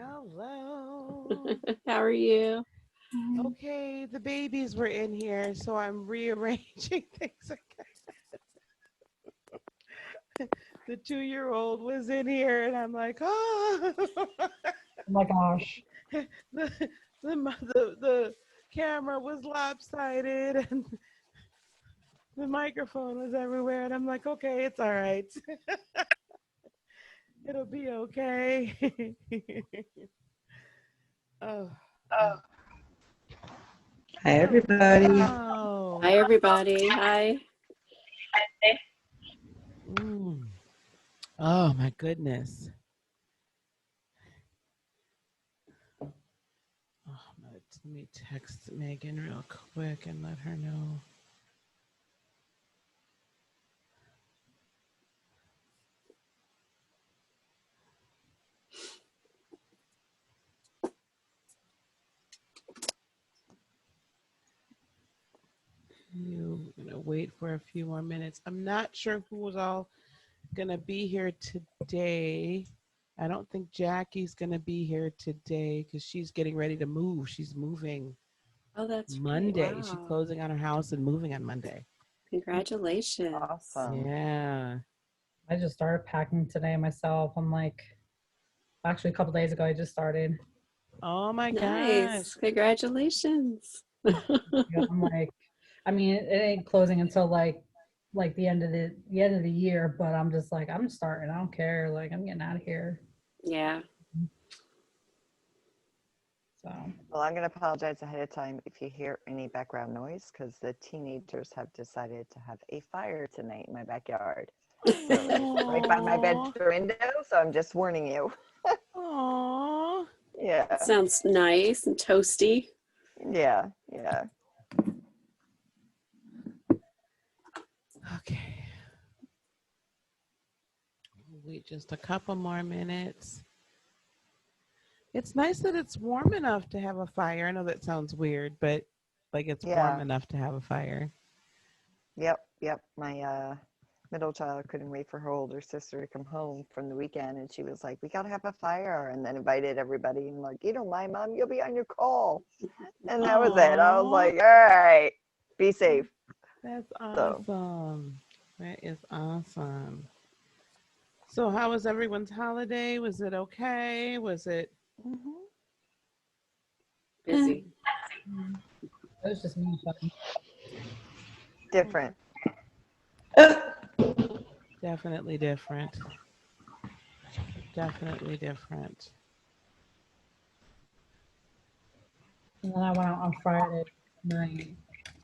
Hello. How are you? Okay, the babies were in here, so I'm rearranging things again. The 2-year-old was in here, and I'm like, oh. Oh my gosh. the, the camera was lopsided, and the microphone was everywhere, and I'm like, okay, it's all right. It'll be okay. Oh. Hi, everybody. Oh. Hi, everybody. Hi. Mm. Oh my goodness. Oh, let me text Megan real quick and let her know. You're gonna wait for a few more minutes. I'm not sure who was all gonna be here today. I don't think Jackie's gonna be here today because she's getting ready to move. She's moving Oh, that's right. Monday. She's Wow. closing on her house and moving on Monday. Congratulations. Awesome. Yeah. I just started packing today myself. I'm like, actually, a couple days ago, I just started. Oh my Nice. gosh. Congratulations. I'm like, I mean, it ain't closing until like the end of the year, but I'm just like, I'm starting. I don't care. Like, I'm getting out of here. Yeah. So Well, I'm going to apologize ahead of time if you hear any background noise because the teenagers have decided to have a fire tonight in my backyard. So it's right by my Aww. bedroom window, so I'm just warning you. Aww. Yeah, Sounds nice and toasty. yeah. Okay. Wait just a couple more minutes. It's nice that it's warm enough to have a fire. I know that sounds weird, but like it's warm Yeah, enough to have a fire. yep. My middle child couldn't wait for her older sister to come home from the weekend, and she was like, "We got to have a fire," and then invited everybody. And like, you don't mind, Mom? You'll be on your call. And that was it. I was Aww. like, all right, be safe. That's So awesome. That is awesome. So how was everyone's holiday? Was it okay? Was it mhm. Busy. it was just me. Different. definitely different? Definitely different. And then I went out on Friday night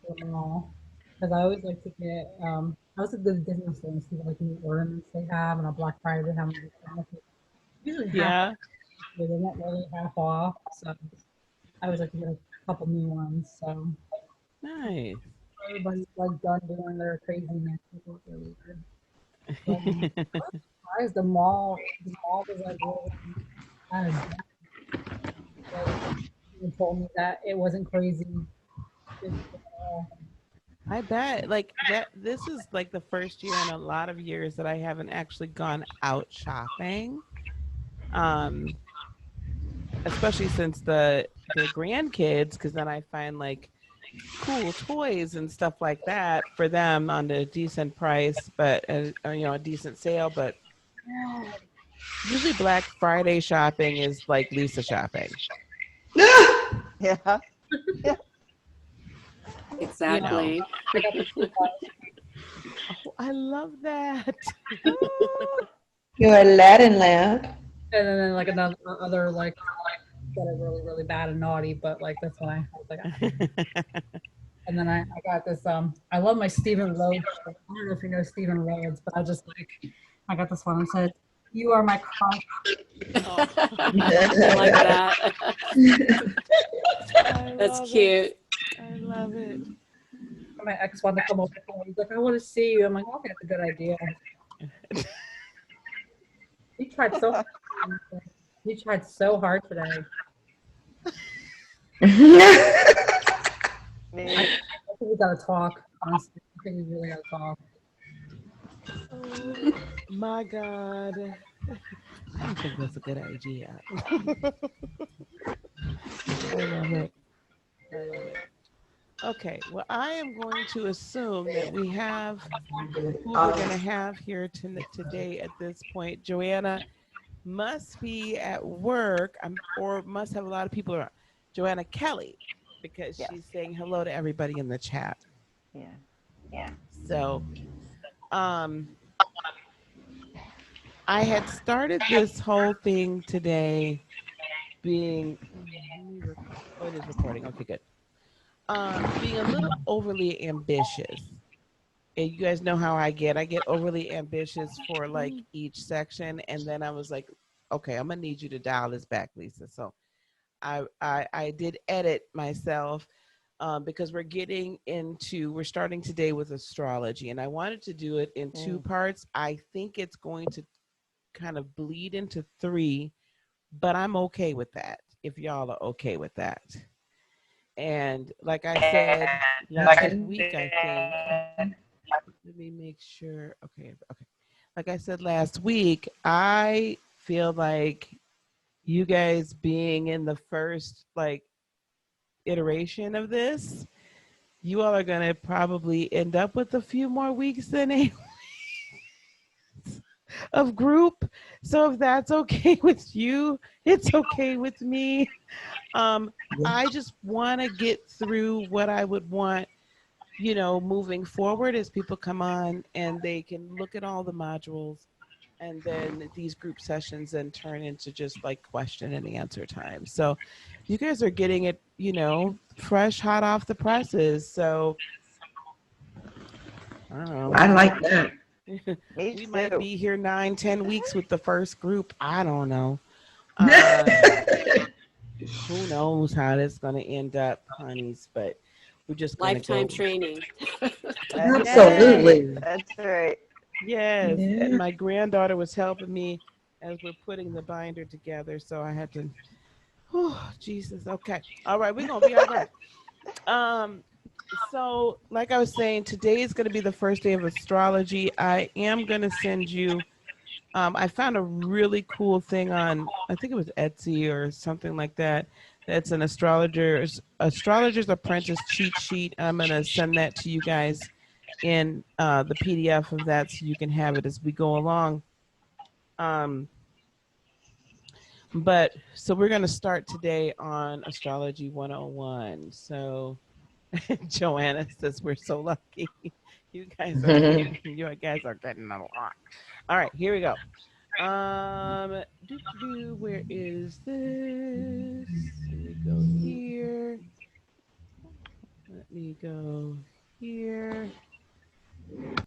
to the mall because I always like to get. I was at the Disney store and see like new ornaments they have, and on Black Friday they have usually half off. Yeah. They're not really half off, so I always like to get a couple new ones. So Nice. everybody's like done doing their craziness. It was really weird. But surprised the mall was like really kind of like people told me that it wasn't crazy at all. I bet like that this is like the first year in a lot of years that I haven't actually gone out shopping. Um especially since the grandkids because then I find like cool toys and stuff like that for them on a decent price but a decent sale, but usually Black Friday shopping is like Lisa shopping. Yeah. Yeah. You know. Exactly. I got the Oh, I love that. You're Aladdin lamp. and then like another other like that are really really bad and naughty, but like that's when I was like, and then I got this I love my Stephen Rhodes shirt. I don't know if you know Stephen Rhodes, but I just like I got this one and said, "You are my crush." Oh, I like that. I That's love it. cute. I love it. My ex wanted to come over. He's like, "I want to see you." I'm like, "Okay, that's a good idea." He tried so hard. He tried so hard today. I Me. think we gotta talk. Honestly, I think we really gotta talk. Oh my God. I don't think that's a good idea. I love it. I love it. Okay, well, I am going to assume that we have who we're going to have here today at this point. Joanna must be at work or must have a lot of people around. Joanna Kelly, because Yes. she's saying hello to everybody in the chat. Yeah. So, um, I had started this whole thing today being, oh, it is recording. Okay, good. Being a little overly ambitious. And you guys know how I get. I get overly ambitious for like each section. And then I was like, okay, I'm gonna need you to dial this back, Lisa. So I did edit myself because we're starting today with astrology. And I wanted to do it in two parts. I think it's going to kind of bleed into three, but I'm okay with that if y'all are okay with that. And like I said last week, I think, let me make sure. Okay, okay. Like I said last week, I feel like you guys being in the first like iteration of this, you all are gonna probably end up with a few more weeks than a of group. So if that's okay with you, it's okay with me. I just want to get through what I would want, moving forward as people come on and they can look at all the modules, and then these group sessions then turn into just like question and answer time. So you guys are getting it, fresh, hot off the presses. So I don't know. I like that. Me We might too. be here 9-10 weeks with the first group. I don't know. Uh, who knows how that's going to end up, honeys, but we're just going to Lifetime go. training. That's right. Absolutely. That's right. Yes. And Yeah. my granddaughter was helping me as we're putting the binder together. So I had to, oh, Jesus. Okay. All right. We're going to be all right. Um, so like I was saying, today is going to be the first day of astrology. I am going to send you, I found a really cool thing on, I think it was Etsy or something like that. That's an astrologer's apprentice cheat sheet. I'm going to send that to you guys in the PDF of that so you can have it as we go along. Um, but so we're going to start today on Astrology 101. So Joanna says we're so lucky. You guys are getting a lot. All right, here we go. Where is this? Let me go here. Let me go here.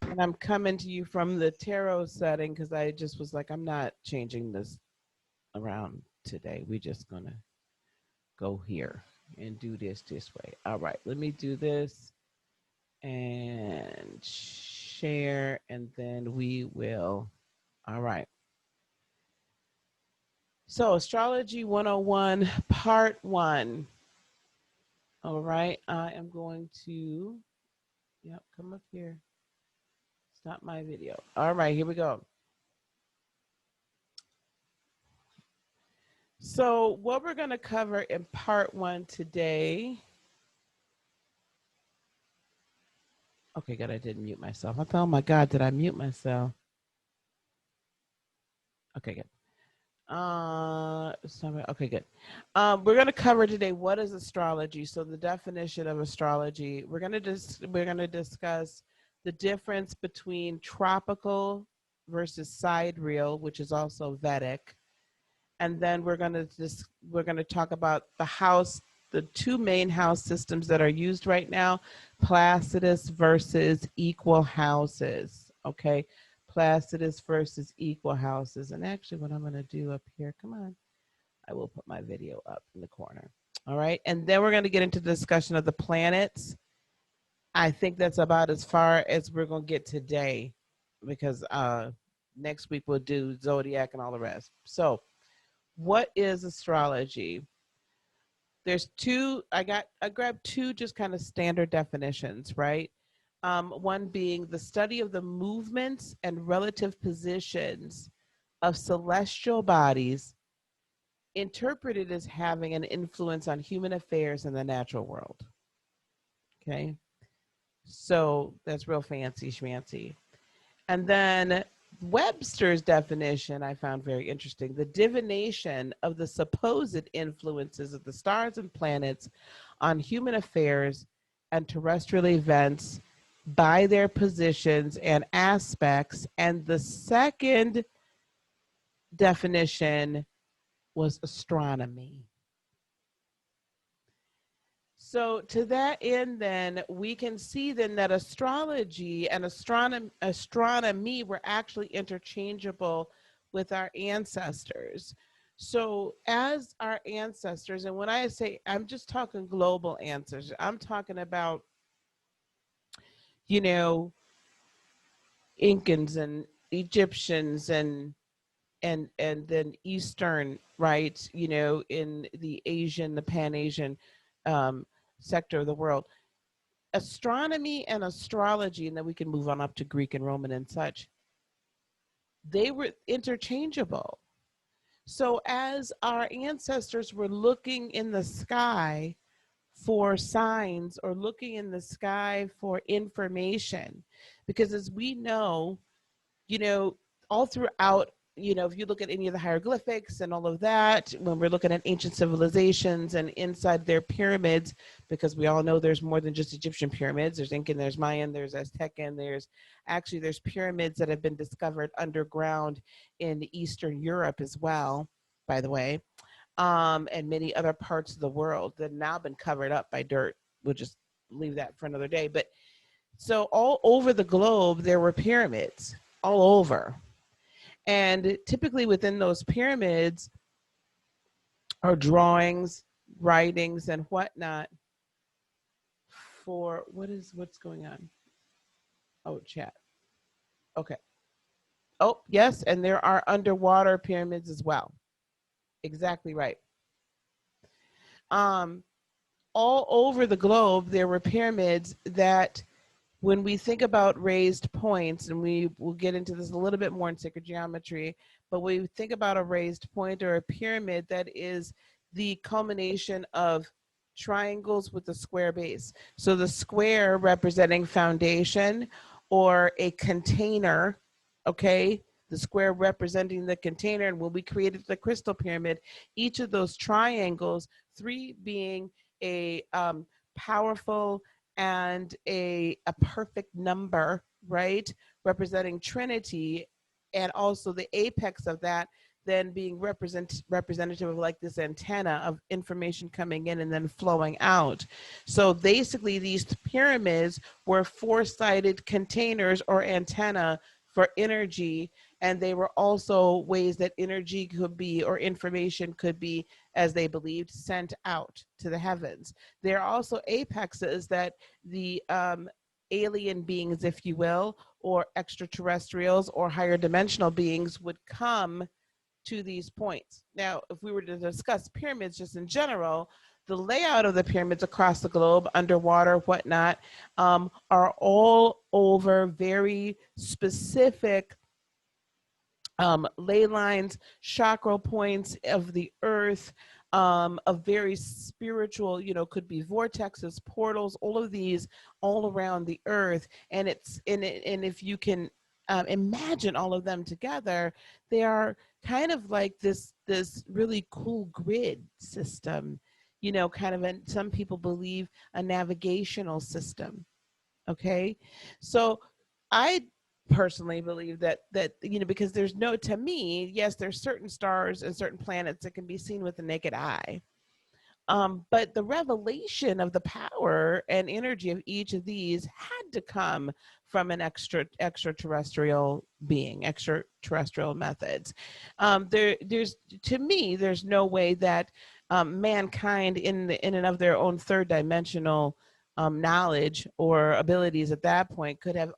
And I'm coming to you from the tarot setting because I just was like, I'm not changing this around today. We're just gonna go here and do this way. All right, let me do this and share, and then we will. All right. So, Astrology 101, Part 1. All right, I am going to, come up here. Stop my video. All right, here we go. So, what we're going to cover in Part 1 today. Okay, good. I didn't mute myself. I thought, oh my God, did I mute myself? Okay, good. Okay, good. We're going to cover today what is astrology. So the definition of astrology. We're going to discuss the difference between tropical versus sidereal, which is also Vedic, and then we're going to talk about the two main house systems that are used right now, Placidus versus equal houses. Okay. Placidus versus equal houses. And actually what I'm going to do up here, come on, I will put my video up in the corner. All right. And then we're going to get into the discussion of the planets. I think that's about as far as we're going to get today because next week we'll do zodiac and all the rest. So what is astrology? There's two, I grabbed two just kind of standard definitions, right? One being the study of the movements and relative positions of celestial bodies interpreted as having an influence on human affairs in the natural world. Okay, so that's real fancy schmancy. And then Webster's definition I found very interesting: the divination of the supposed influences of the stars and planets on human affairs and terrestrial events by their positions and aspects. And the second definition was astronomy. So to that end, then we can see then that astrology and astronomy were actually interchangeable with our ancestors. So as our ancestors, and when I say I'm just talking global ancestors, I'm talking about, you know, Incans and Egyptians and then Eastern, right? You know, in the Asian, the Pan-Asian um, sector of the world. Astronomy and astrology, and then we can move on up to Greek and Roman and such, they were interchangeable. So as our ancestors were looking in the sky for signs or looking in the sky for information, because as we know, you know, all throughout, you know, if you look at any of the hieroglyphics and all of that, when we're looking at ancient civilizations and inside their pyramids, because we all know there's more than just Egyptian pyramids. There's Incan, there's Mayan, there's Aztecan, there's pyramids that have been discovered underground in Eastern Europe as well, by the way, and many other parts of the world that have now been covered up by dirt. We'll just leave that for another day. But so all over the globe, there were pyramids all over. And typically within those pyramids are drawings, writings, and whatnot for what's going on? Oh, chat. Okay. Oh, yes. And there are underwater pyramids as well. Exactly right. All over the globe, there were pyramids that when we think about raised points, and we will get into this a little bit more in sacred geometry, but when we think about a raised point or a pyramid, that is the culmination of triangles with a square base. So the square representing foundation or a container, okay? The square representing the container, and when we created the crystal pyramid, each of those triangles, 3 being a powerful and a perfect number, right? Representing Trinity, and also the apex of that then being representative of like this antenna of information coming in and then flowing out. So basically these pyramids were 4-sided containers or antenna for energy, and they were also ways that energy could be, or information could be, as they believed, sent out to the heavens. There are also apexes that the alien beings, if you will, or extraterrestrials or higher dimensional beings would come to these points. Now, if we were to discuss pyramids just in general, the layout of the pyramids across the globe, underwater, whatnot, are all over very specific ley lines, chakra points of the earth, of very spiritual, you know, could be vortexes, portals, all of these all around the earth. And if you can imagine all of them together, they are kind of like this really cool grid system, you know, kind of some people believe a navigational system. Okay, so I personally believe that you know, because there's no, to me, yes, there's certain stars and certain planets that can be seen with the naked eye, but the revelation of the power and energy of each of these had to come from an extraterrestrial being, extraterrestrial methods. There's, to me, there's no way that mankind in and of their own third dimensional knowledge or abilities at that point could have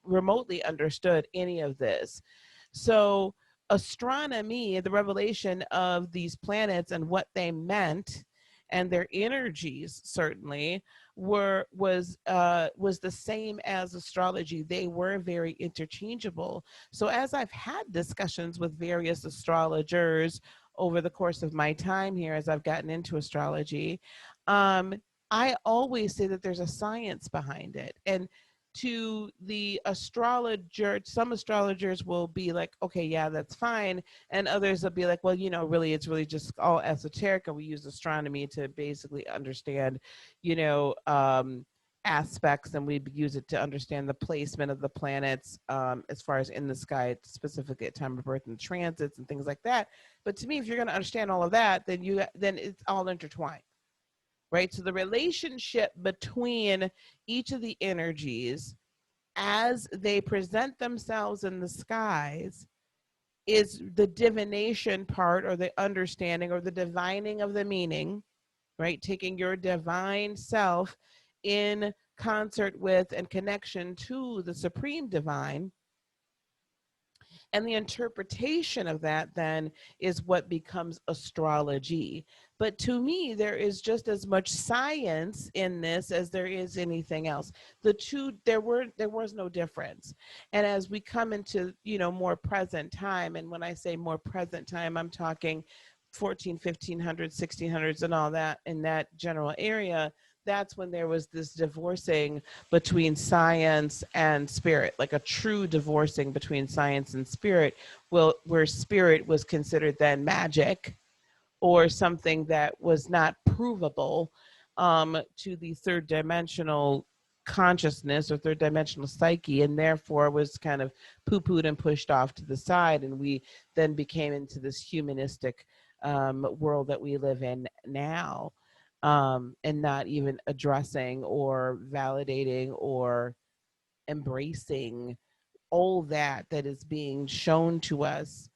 remotely understood any of this. So astronomy, the revelation of these planets and what they meant, and their energies certainly was the same as astrology. They were very interchangeable. So as I've had discussions with various astrologers over the course of my time here, as I've gotten into astrology, um, I always say that there's a science behind it. And to the astrologer, some astrologers will be like, okay, yeah, that's fine. And others will be like, well, really, it's really just all esoteric. And we use astronomy to basically understand, aspects, and we use it to understand the placement of the planets as far as in the sky, specifically at time of birth and transits and things like that. But to me, if you're going to understand all of that, then it's all intertwined. Right? So the relationship between each of the energies as they present themselves in the skies is the divination part, or the understanding or the divining of the meaning, right? Taking your divine self in concert with and connection to the supreme divine. And the interpretation of that then is what becomes astrology. But to me, there is just as much science in this as there is anything else. The two, there was no difference. And as we come into, more present time, and when I say more present time, I'm talking 1500s, 1600s, and all that, in that general area. That's when there was this divorcing between science and spirit, like a true divorcing between science and spirit, where spirit was considered then magic, or something that was not provable to the third dimensional consciousness or third dimensional psyche, and therefore was kind of poo-pooed and pushed off to the side. And we then became into this humanistic world that we live in now, and not even addressing or validating or embracing all that is being shown to us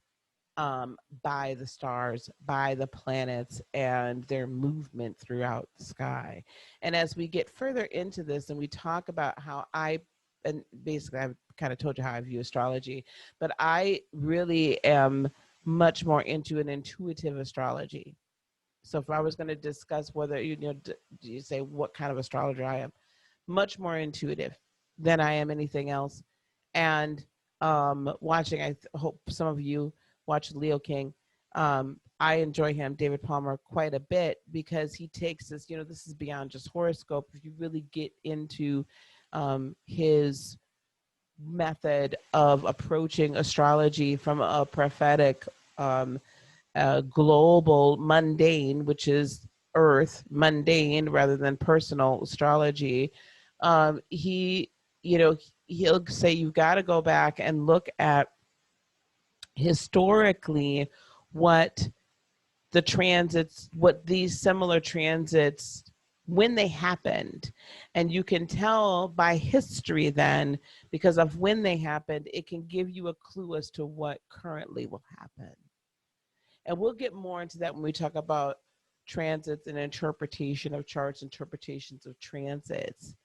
by the stars, by the planets, and their movement throughout the sky. And as we get further into this and we talk about and basically I've kind of told you how I view astrology, but I really am much more into an intuitive astrology. So if I was going to discuss whether, do you say what kind of astrologer I am, much more intuitive than I am anything else. And watching, I hope some of you watch Leo King. I enjoy him, David Palmer, quite a bit, because he takes this, this is beyond just horoscope. If you really get into his method of approaching astrology from a prophetic, global, mundane, which is earth, mundane rather than personal astrology, he, he'll say you've got to go back and look at historically what the transits, what these similar transits, when they happened. And you can tell by history then, because of when they happened, it can give you a clue as to what currently will happen. And we'll get more into that when we talk about transits and interpretation of charts, interpretations of transits.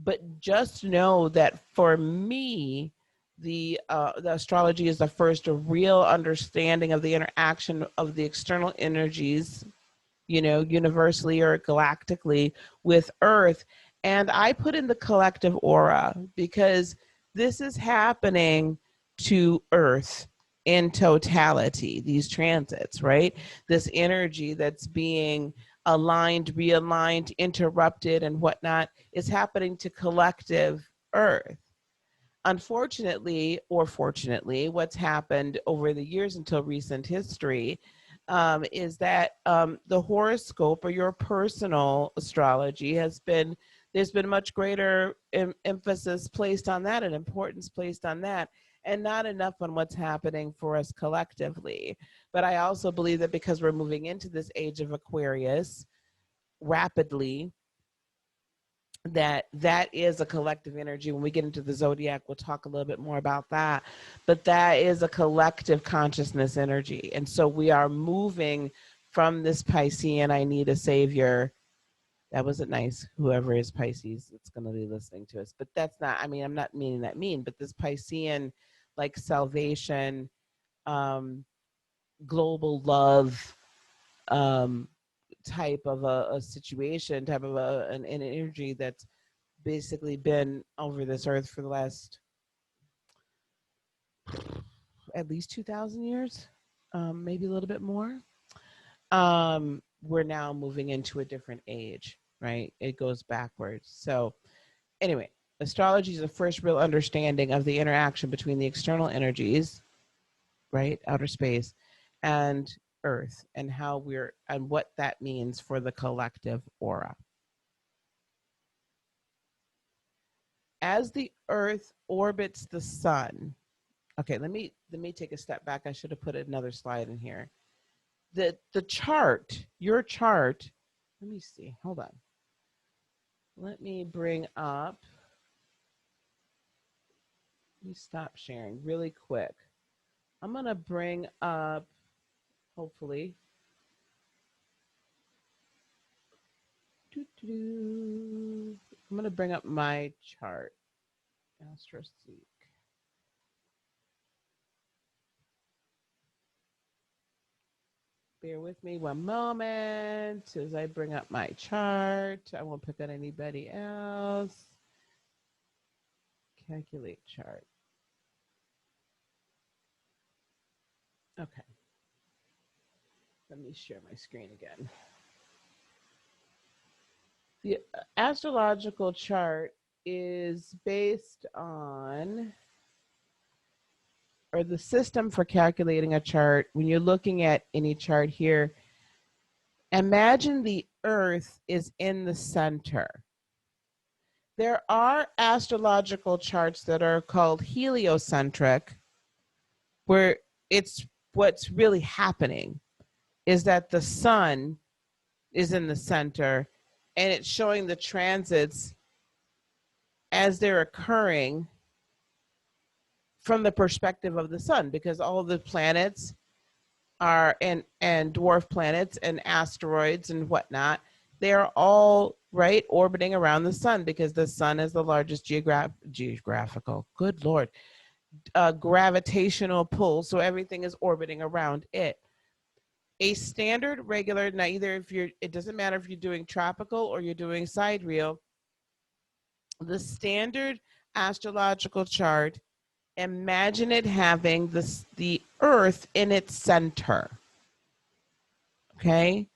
But just know that for me, the astrology is the first real understanding of the interaction of the external energies, universally or galactically with Earth. And I put in the collective aura because this is happening to Earth in totality, these transits, right? This energy that's being aligned, realigned, interrupted, and whatnot is happening to collective Earth. Unfortunately, or fortunately, what's happened over the years until recent history is that the horoscope, or your personal astrology, there's been much greater emphasis placed on that and importance placed on that, and not enough on what's happening for us collectively. But I also believe that because we're moving into this age of Aquarius rapidly, that is a collective energy. When we get into the zodiac, we'll talk a little bit more about that, but that is a collective consciousness energy. And so we are moving from this Piscean, I need a savior. That wasn't nice, whoever is Pisces that's going to be listening to us, but that's not, I mean, I'm not meaning that mean, but this Piscean, like salvation, global love, type of a situation, type of an energy that's basically been over this earth for the last at least 2,000 years, maybe a little bit more. We're now moving into a different age, right? It goes backwards. So anyway, astrology is the first real understanding of the interaction between the external energies, right, outer space, and Earth, and how and what that means for the collective aura. As the Earth orbits the sun, okay, let me take a step back. I should have put another slide in here. The chart, your chart, let me see, hold on. Let me bring up, let me stop sharing really quick. I'm gonna bring up, hopefully, I'm gonna bring up my chart, AstroSeek. Bear with me one moment as I bring up my chart. I won't pick on anybody else. Calculate chart. Okay. Let me share my screen again. The astrological chart is based on, or the system for calculating a chart, when you're looking at any chart here, imagine the Earth is in the center. There are astrological charts that are called heliocentric, where it's what's really happening is that the sun is in the center and it's showing the transits as they're occurring from the perspective of the sun, because all the planets are and dwarf planets and asteroids and whatnot, they're all right orbiting around the sun, because the sun is the largest geographical, good Lord, gravitational pull. So everything is orbiting around it. A standard regular, now either if you're, it doesn't matter if you're doing tropical or you're doing sidereal, the standard astrological chart, imagine it having the Earth in its center, okay?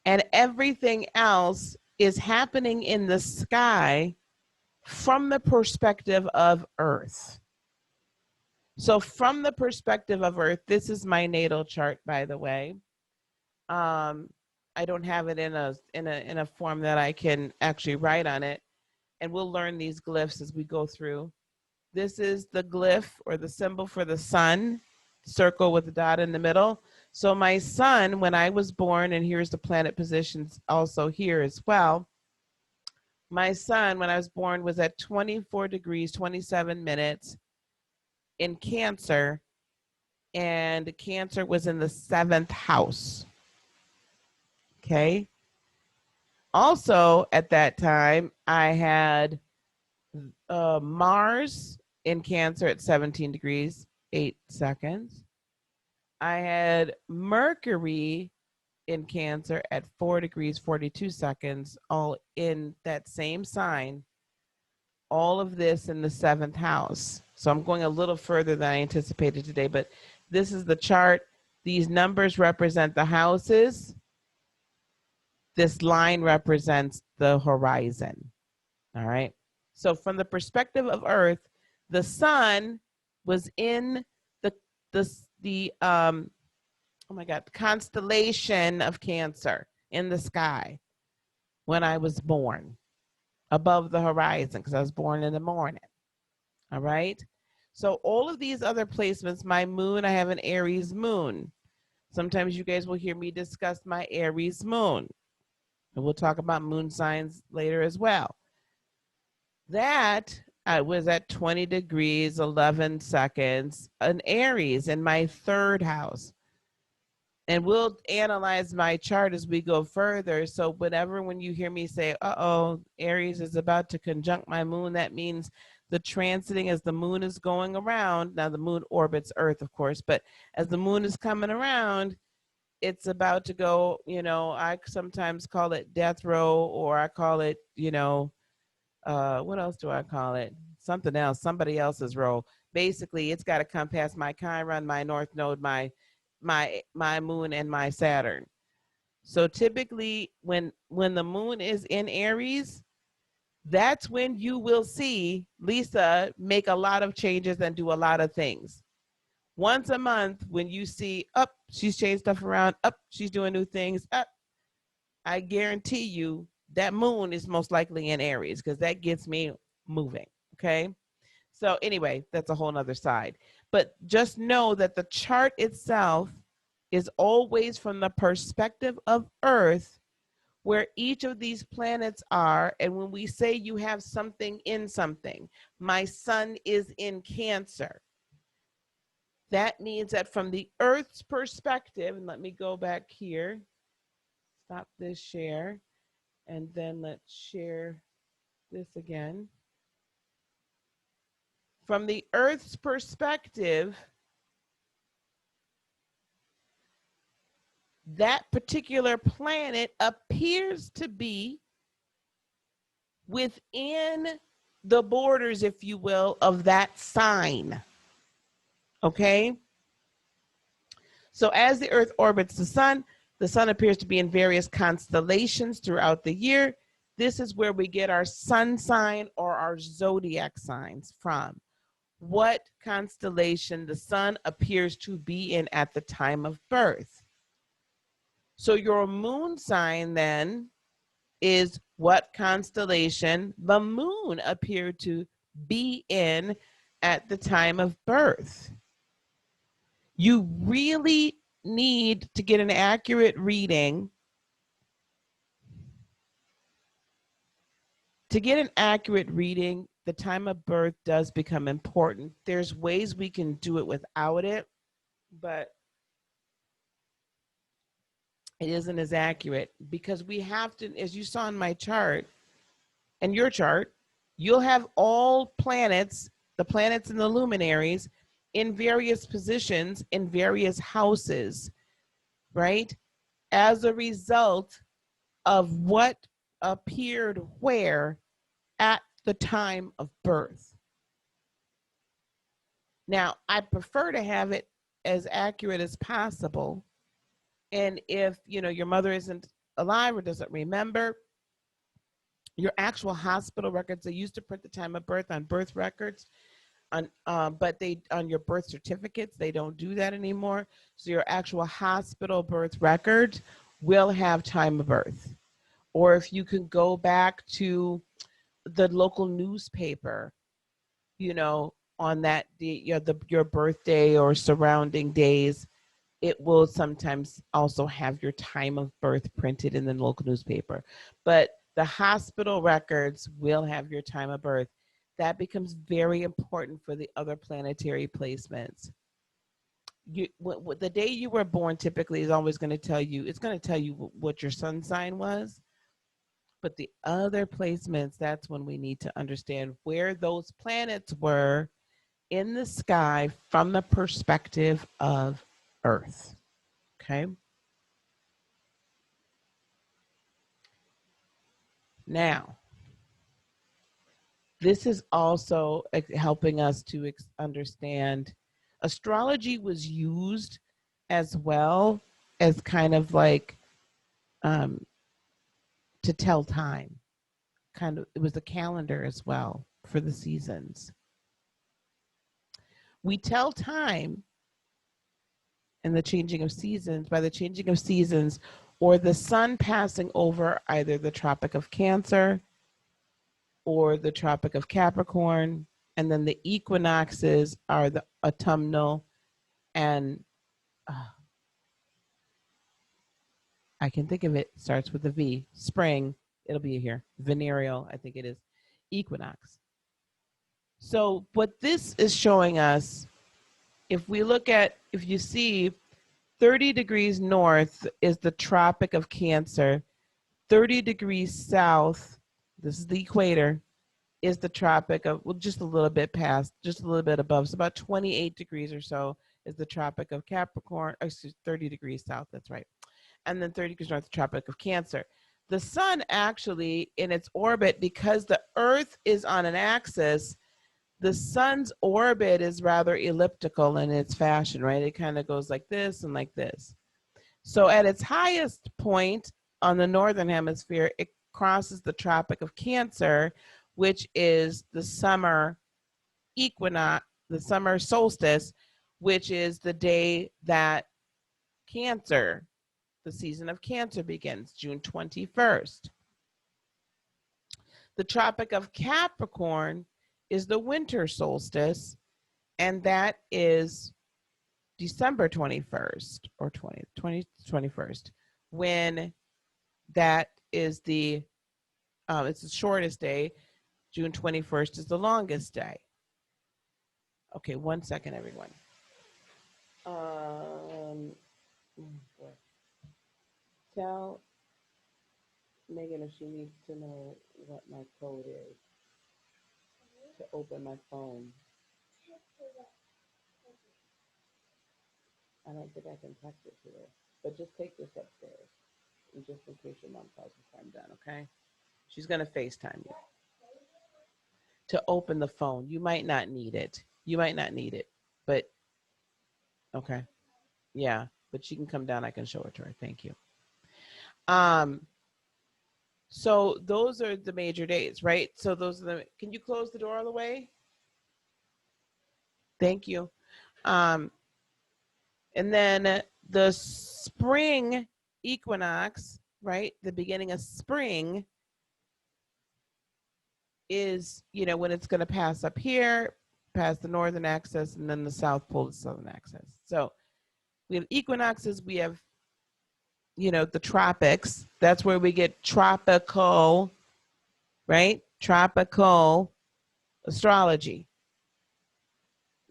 And everything else is happening in the sky from the perspective of Earth. So from the perspective of Earth, this is my natal chart, by the way. I don't have it in a form that I can actually write on it, and we'll learn these glyphs as we go through. This is the glyph or the symbol for the sun, circle with the dot in the middle. So my sun, when I was born, and here's the planet positions also here as well. My sun, when I was born, was at 24 degrees, 27 minutes in Cancer, and Cancer was in the 7th house. Okay. Also, at that time, I had Mars in Cancer at 17 degrees, 8 seconds. I had Mercury in Cancer at 4 degrees, 42 seconds, all in that same sign. All of this in the 7th house. So I'm going a little further than I anticipated today, but this is the chart. These numbers represent the houses. This line represents the horizon. All right. So from the perspective of Earth, the sun was in the oh my God, constellation of Cancer in the sky when I was born, above the horizon, because I was born in the morning. All right. So all of these other placements, my moon, I have an Aries moon. Sometimes you guys will hear me discuss my Aries moon. And we'll talk about moon signs later as well. That I was at 20 degrees, 11 seconds, an Aries in my 3rd house. And we'll analyze my chart as we go further. So when you hear me say, uh-oh, Aries is about to conjunct my moon, that means the transiting as the moon is going around. Now the moon orbits Earth, of course, but as the moon is coming around, it's about to go, I sometimes call it death row, or I call it, what else do I call it? Something else, somebody else's row. Basically, it's got to come past my Chiron, my North Node, my Moon, and my Saturn. So typically, when the Moon is in Aries, that's when you will see Lisa make a lot of changes and do a lot of things. Once a month, when you see, up, she's changed stuff around, up, she's doing new things, up, I guarantee you that Moon is most likely in Aries, because that gets me moving. Okay. So anyway, that's a whole nother side. But just know that the chart itself is always from the perspective of Earth, where each of these planets are. And when we say you have something in something, my sun is in Cancer, that means that from the Earth's perspective, and let me go back here, stop this share, and then let's share this again. From the Earth's perspective, that particular planet appears to be within the borders, if you will, of that sign. Okay? So as the Earth orbits the sun appears to be in various constellations throughout the year. This is where we get our sun sign or our zodiac signs from. What constellation the sun appears to be in at the time of birth. So your moon sign then is what constellation the moon appeared to be in at the time of birth. You really need to get an accurate reading. To get an accurate reading, the time of birth does become important. There's ways we can do it without it, but it isn't as accurate, because we have to, as you saw in my chart and your chart, you'll have all planets, the planets and the luminaries, in various positions in various houses, right? As a result of what appeared where at the time of birth. Now, I prefer to have it as accurate as possible. And if, your mother isn't alive or doesn't remember, your actual hospital records, they used to print the time of birth on birth records, but on your birth certificates, they don't do that anymore. So your actual hospital birth record will have time of birth. Or if you can go back to the local newspaper, on that day, your birthday or surrounding days, it will sometimes also have your time of birth printed in the local newspaper. But the hospital records will have your time of birth. That becomes very important for the other planetary placements. The day you were born typically is always going to tell you, it's going to tell you what your sun sign was. But the other placements, that's when we need to understand where those planets were in the sky from the perspective of Earth. Okay. Now, this is also helping us to understand astrology was used as well as kind of like to tell time. Kind of, it was a calendar as well for the seasons. We tell time in the changing of seasons by the changing of seasons, or the sun passing over either the Tropic of Cancer or the Tropic of Capricorn, and then the equinoxes are the autumnal and I can think of it, starts with a V, spring, it'll be here, venereal, I think it is, equinox. So what this is showing us, if you see 30 degrees north is the Tropic of Cancer, 30 degrees south, this is the equator, is the Tropic of, well, just a little bit past, just a little bit above, so about 28 degrees or so is the Tropic of Capricorn, excuse 30 degrees south, that's right. And then 30 degrees north, the Tropic of Cancer. The sun actually in its orbit, because the earth is on an axis, the sun's orbit is rather elliptical in its fashion, right? It kind of goes like this and like this. So at its highest point on the northern hemisphere, it crosses the Tropic of Cancer, which is the summer equinox, the summer solstice, which is the day that Cancer, the season of Cancer begins, June 21st. The Tropic of Capricorn is the winter solstice, and that is December 21st or 21st, when that is it's the shortest day. June 21st is the longest day. Okay, 1 second, everyone. Tell Megan if she needs to know what my code is to open my phone. I don't think I can text it to her, but just take this upstairs, and just in case your mom calls before I'm done, okay? She's gonna FaceTime you to open the phone. You might not need it. You might not need it, but okay, yeah. But she can come down. I can show it to her. Thank you. So those are the major days, right? So those are the. Can you close the door all the way? Thank you. And then the spring equinox, right? The beginning of spring is, when it's going to pass up here, past the northern axis, and then the south pole, the southern axis. So we have equinoxes, we have, the tropics. That's where we get tropical, right? Tropical astrology.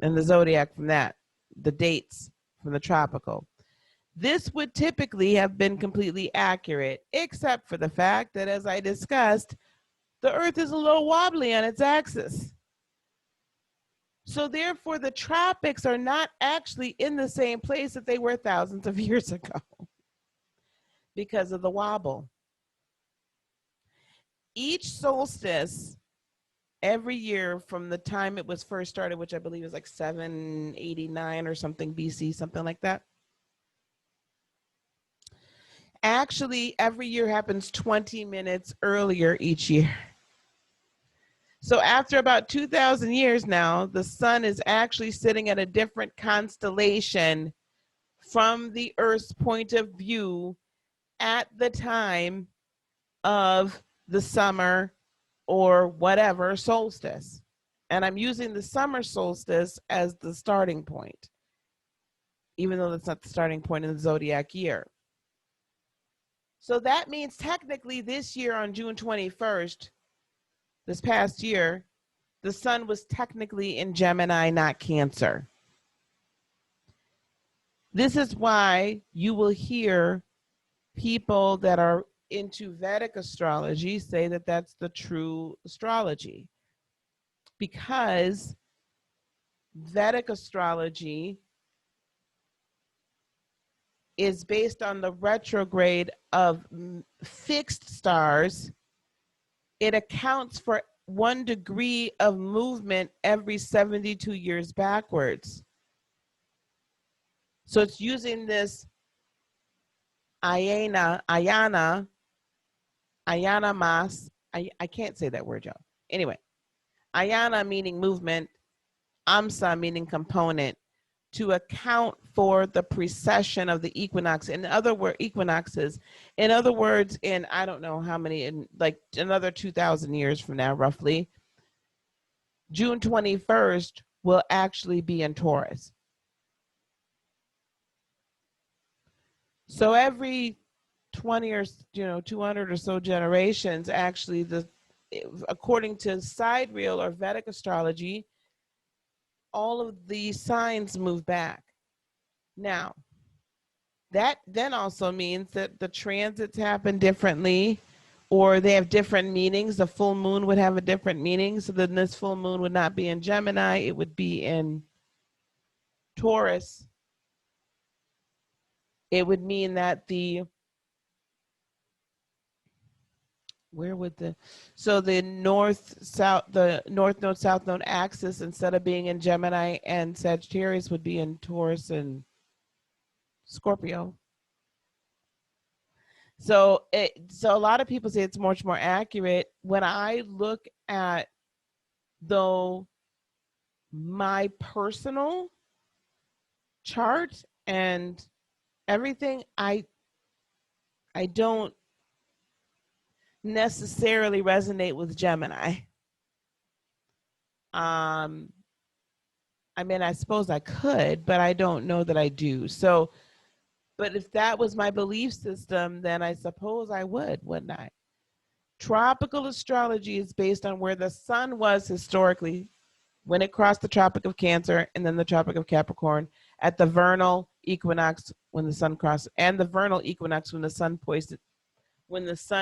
And the zodiac from that, the dates from the tropical. This would typically have been completely accurate, except for the fact that, as I discussed, the Earth is a little wobbly on its axis. So therefore, the tropics are not actually in the same place that they were thousands of years ago because of the wobble. Each solstice, every year from the time it was first started, which I believe is like 789 or something BC, something like that, actually every year happens 20 minutes earlier each year. So after about 2,000 years now, the sun is actually sitting at a different constellation from the Earth's point of view at the time of the summer or whatever solstice. And I'm using the summer solstice as the starting point, even though that's not the starting point in the zodiac year. So that means technically this year on June 21st, this past year, the sun was technically in Gemini, not Cancer. This is why you will hear people that are into Vedic astrology say that that's the true astrology, because Vedic astrology is based on the retrograde of fixed stars. It accounts for 1 degree of movement every 72 years backwards. So it's using this ayana mas. I can't say that word, y'all. Anyway, ayana meaning movement, amsa meaning component, to account for the precession of the equinox. In other words, equinoxes. In other words, in I don't know how many, in like another 2,000 years from now, roughly, June 21st will actually be in Taurus. So every 20 or 200 or so generations, actually, according to sidereal or Vedic astrology, all of the signs move back. Now, that then also means that the transits happen differently, or they have different meanings. The full moon would have a different meaning. So then this full moon would not be in Gemini, it would be in Taurus, it would mean that the north node south node axis, instead of being in Gemini and Sagittarius, would be in Taurus and Scorpio. So a lot of people say it's much more accurate. When I look at, though, my personal chart and everything, I don't necessarily resonate with Gemini. I mean, I suppose I could, but I don't know that I do. So, but if that was my belief system, then I suppose I would, wouldn't I? Tropical astrology is based on where the sun was historically when it crossed the Tropic of Cancer and then the Tropic of Capricorn at the vernal equinox when the sun crossed, and the vernal equinox when the sun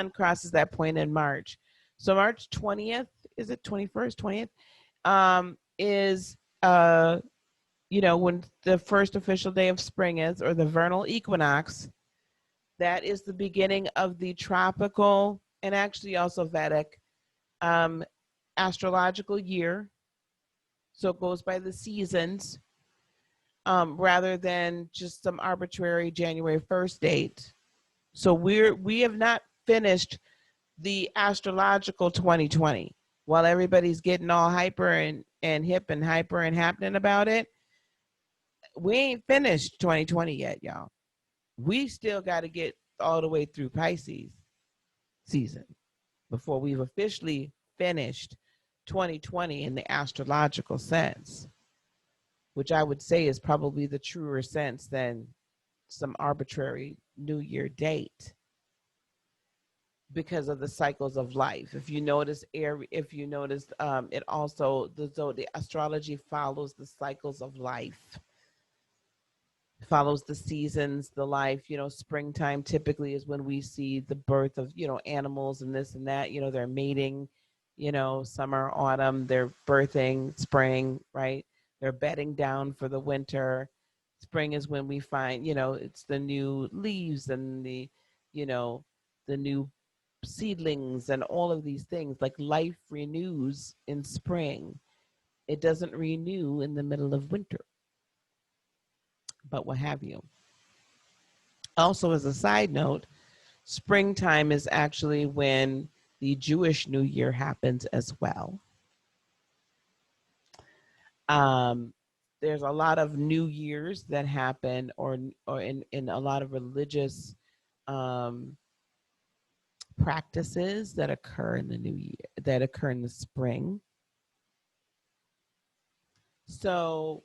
crosses that point in March. So March 20th, is it 21st, 20th, is when the first official day of spring is, or the vernal equinox. That is the beginning of the tropical and actually also Vedic astrological year. So it goes by the seasons rather than just some arbitrary January 1st date. So we have not finished the astrological 2020. While everybody's getting all hyper and hip and hyper and happening about it, we ain't finished 2020 yet, y'all. We still got to get all the way through Pisces season before we've officially finished 2020 in the astrological sense, which I would say is probably the truer sense than some arbitrary New Year date because of the cycles of life. If you notice, it also, the astrology follows the cycles of life, follows the seasons, the life. Springtime typically is when we see the birth of, animals and this and that, they're mating, summer, autumn, they're birthing, spring, right? They're bedding down for the winter. Spring is when we find, it's the new leaves and the new seedlings and all of these things. Like life renews in spring. It doesn't renew in the middle of winter, but what have you. Also, as a side note, springtime is actually when the Jewish New Year happens as well. There's a lot of New Years that happen, or in a lot of religious practices that occur in the new year, that occur in the spring. So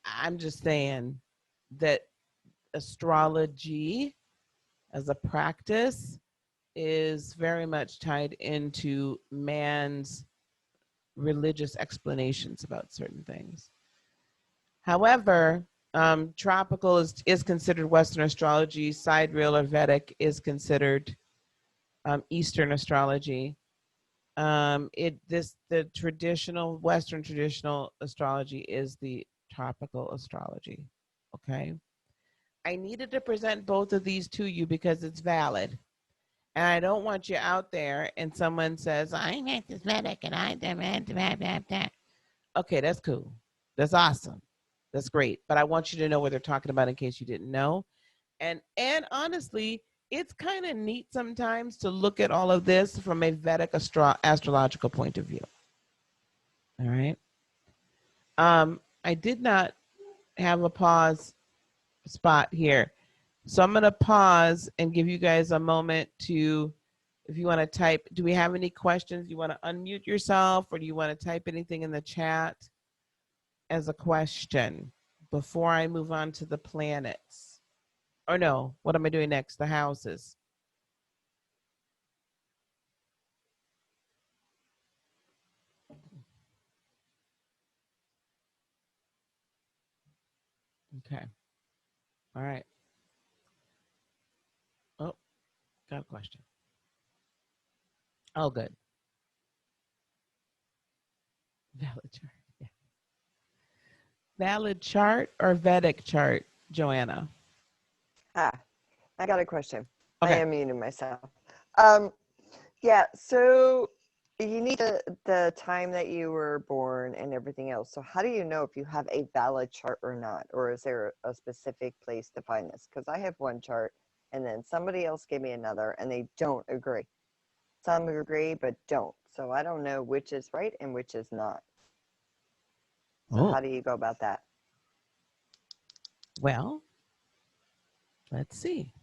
I'm just saying that astrology as a practice is very much tied into man's religious explanations about certain things. However, tropical is considered Western astrology. Sidereal or Vedic is considered Eastern astrology. The traditional Western traditional astrology is the tropical astrology. Okay, I needed to present both of these to you because it's valid, and I don't want you out there and someone says I meant this Vedic and I meant that. Okay, that's cool. That's awesome. That's great. But I want you to know what they're talking about in case you didn't know. And honestly, it's kind of neat sometimes to look at all of this from a Vedic astrological point of view. All right. I did not have a pause spot here. So I'm going to pause and give you guys a moment to, if you want to type, do we have any questions? You want to unmute yourself, or do you want to type anything in the chat as a question before I move on to the planets? Or no, what am I doing next? The houses. Okay. All right. Oh, got a question. Oh, good. Valid chart. Yeah. Valid chart or Vedic chart, Joanna? Ah, I got a question. I Okay. am muting myself. Um, yeah, so you need the time that you were born and everything else. So how do you know if you have a valid chart or not? Or is there a specific place to find this? Because I have one chart and then somebody else gave me another and they don't agree. Some agree but don't. So I don't know which is right and which is not. So Oh, how do you go about that? well, let's see.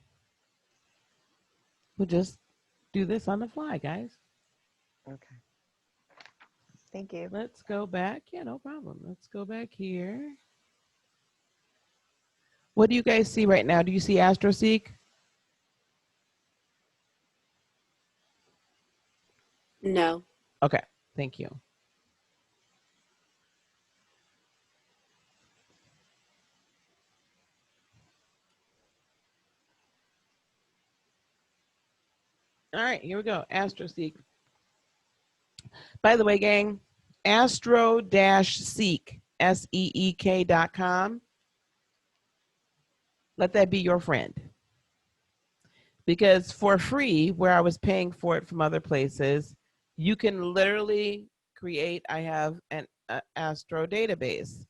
We'll just do this on the fly, guys. Okay. Thank you. Let's go back. Yeah, no problem. Let's go back here. What do you guys see right now? Do you see AstroSeek? No. Okay, thank you. All right, here we go. AstroSeek. By the way, gang, astro-seek, SEEK.com. Let that be your friend. Because for free, where I was paying for it from other places, you can literally create, I have an Astro database.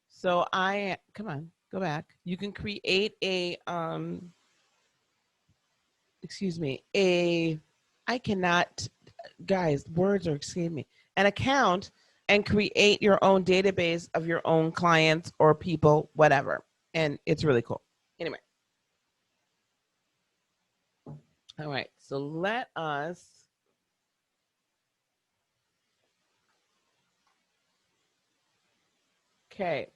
So come on, go back. You can create I cannot, guys, words are escaping me, an account and create your own database of your own clients or people, whatever. And it's really cool. Anyway. All right, so let us okay.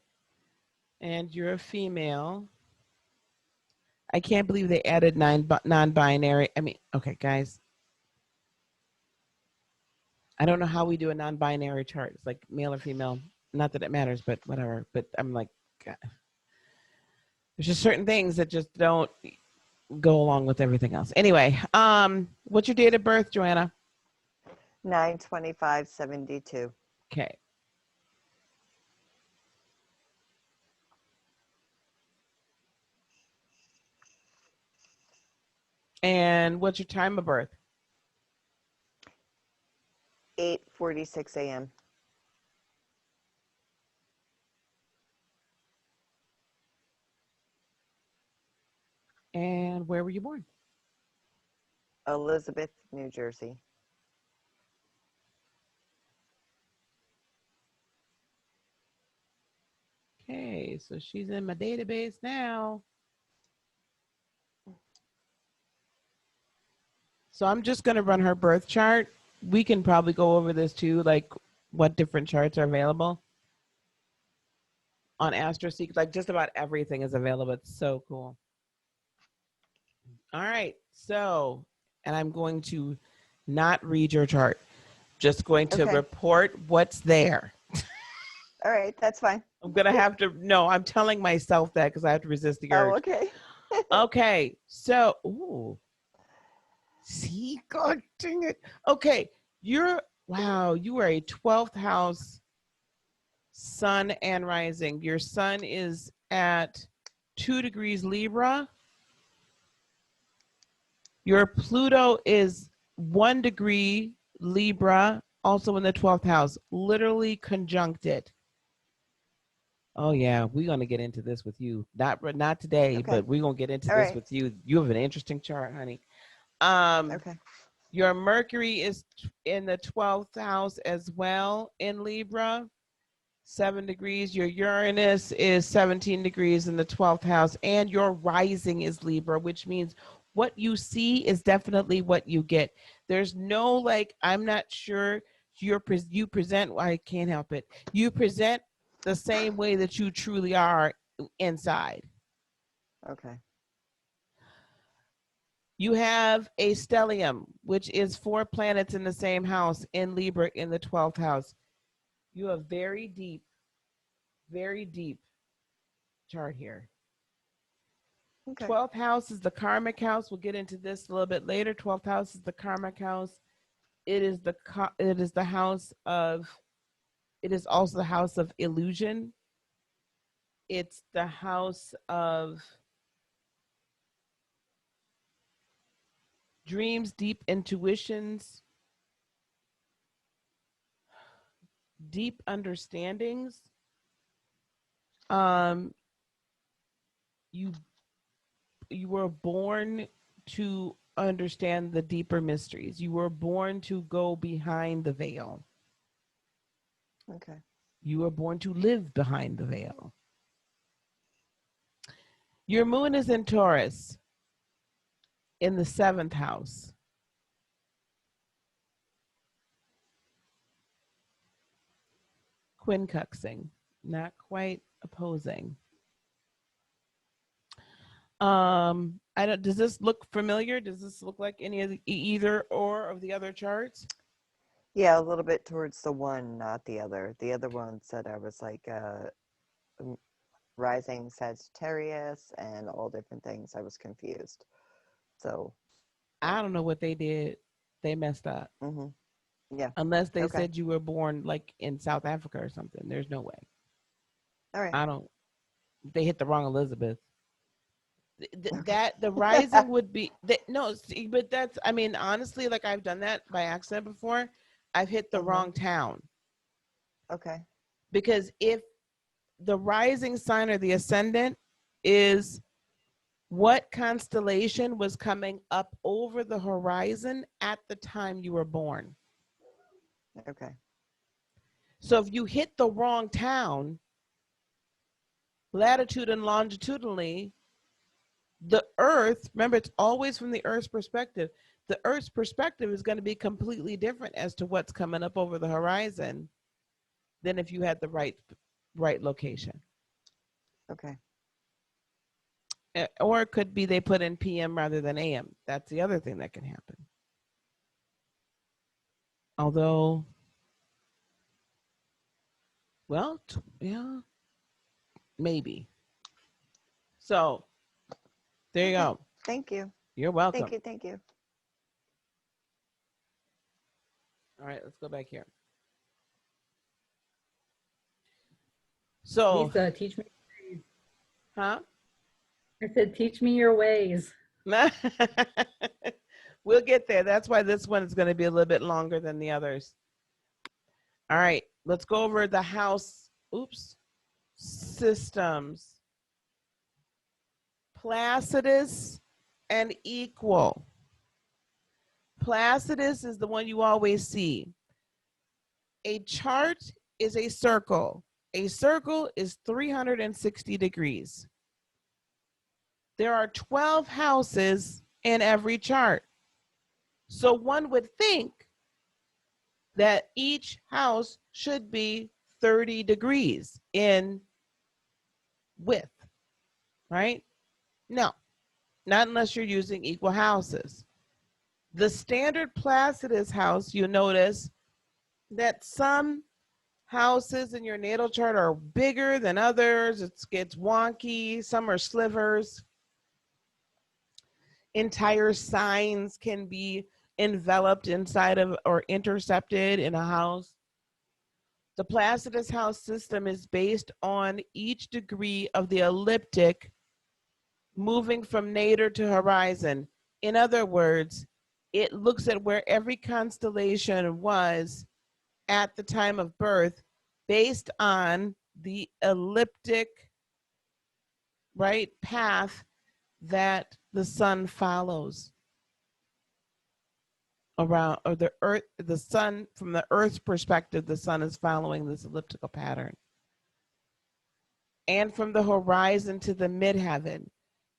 And you're a female. I can't believe they added non-binary. I mean, okay, guys. I don't know how we do a non-binary chart. It's like male or female. Not that it matters, but whatever. But I'm like, God. There's just certain things that just don't go along with everything else. Anyway, what's your date of birth, Joanna? 9/25/72. Okay. And what's your time of birth? 8:46 a.m. And where were you born? Elizabeth, New Jersey. Okay, so she's in my database now. So I'm just going to run her birth chart. We can probably go over this too, like what different charts are available on AstroSeek. Like just about everything is available. It's so cool. All right. So, and I'm going to not read your chart, just going to Okay. report what's there. All right, that's fine. I'm going to have to, no, I'm telling myself that because I have to resist the urge. Oh, okay. Okay. So, ooh. See, God dang it. Okay. Wow, you are a 12th house sun and rising. Your sun is at 2 degrees Libra. Your Pluto is 1 degree Libra, also in the 12th house, literally conjuncted. Oh yeah, we're gonna get into this with you. Not today, Okay. but we're gonna get into All this right. with you. You have an interesting chart, honey. Okay. Your Mercury is in the 12th house as well in Libra, 7 degrees. Your Uranus is 17 degrees in the 12th house, and your rising is Libra, which means what you see is definitely what you get. There's no like, I'm not sure you present, I can't help it. You present the same way that you truly are inside. Okay. You have a stellium, which is 4 planets in the same house in Libra in the 12th house. You have very deep chart here. Okay. 12th house is the karmic house. We'll get into this a little bit later. 12th house is the karmic house. It is the house of, it is also the house of illusion. it's the house of dreams, deep intuitions, deep understandings. Um, you you were born to understand the deeper mysteries. You were born to go behind the veil. Okay. You were born to live behind the veil. Your moon is in Taurus in the 7th house. Quincunxing, not quite opposing. I don't. Does this look familiar? Does this look like any of the either or of the other charts? Yeah, a little bit towards the one, not the other. The other one said I was like rising Sagittarius and all different things. I was confused. So, I don't know what they did. They messed up. yeah. Unless they Okay. said you were born like in South Africa or something. There's no way. All right. I don't. They hit the wrong Elizabeth. Okay. That the rising would be no, see, but that's. I mean, honestly, like I've done that by accident before. I've hit the wrong town Okay. because if the rising sign or the ascendant is what constellation was coming up over the horizon at the time you were born. Okay. So if you hit the wrong town, latitude and longitudinally, the Earth, remember, it's always from the Earth's perspective. The Earth's perspective is going to be completely different as to what's coming up over the horizon than if you had the right location. Okay. Or it could be they put in PM rather than AM. That's the other thing that can happen. Although, well, yeah, maybe. So there you go. Thank you. You're welcome. Thank you. Thank you. All right, let's go back here. So, Lisa, teach me your ways. huh? I said, teach me your ways. We'll get there. That's why this one is going to be a little bit longer than the others. All right, let's go over the house. Oops. Systems. Placidus and equal. Placidus is the one you always see. A chart is a circle. A circle is 360 degrees. There are 12 houses in every chart. So one would think that each house should be 30 degrees in width, right? No, not unless you're using equal houses. The standard Placidus house, you notice that some houses in your natal chart are bigger than others. It gets wonky. Some are slivers. Entire signs can be enveloped inside of or intercepted in a house. The Placidus house system is based on each degree of the ecliptic moving from nadir to horizon. In other words, it looks at where every constellation was at the time of birth based on the elliptic, right, path that the sun follows around, or the earth, the sun, from the earth's perspective, the sun is following this elliptical pattern. And from the horizon to the midheaven.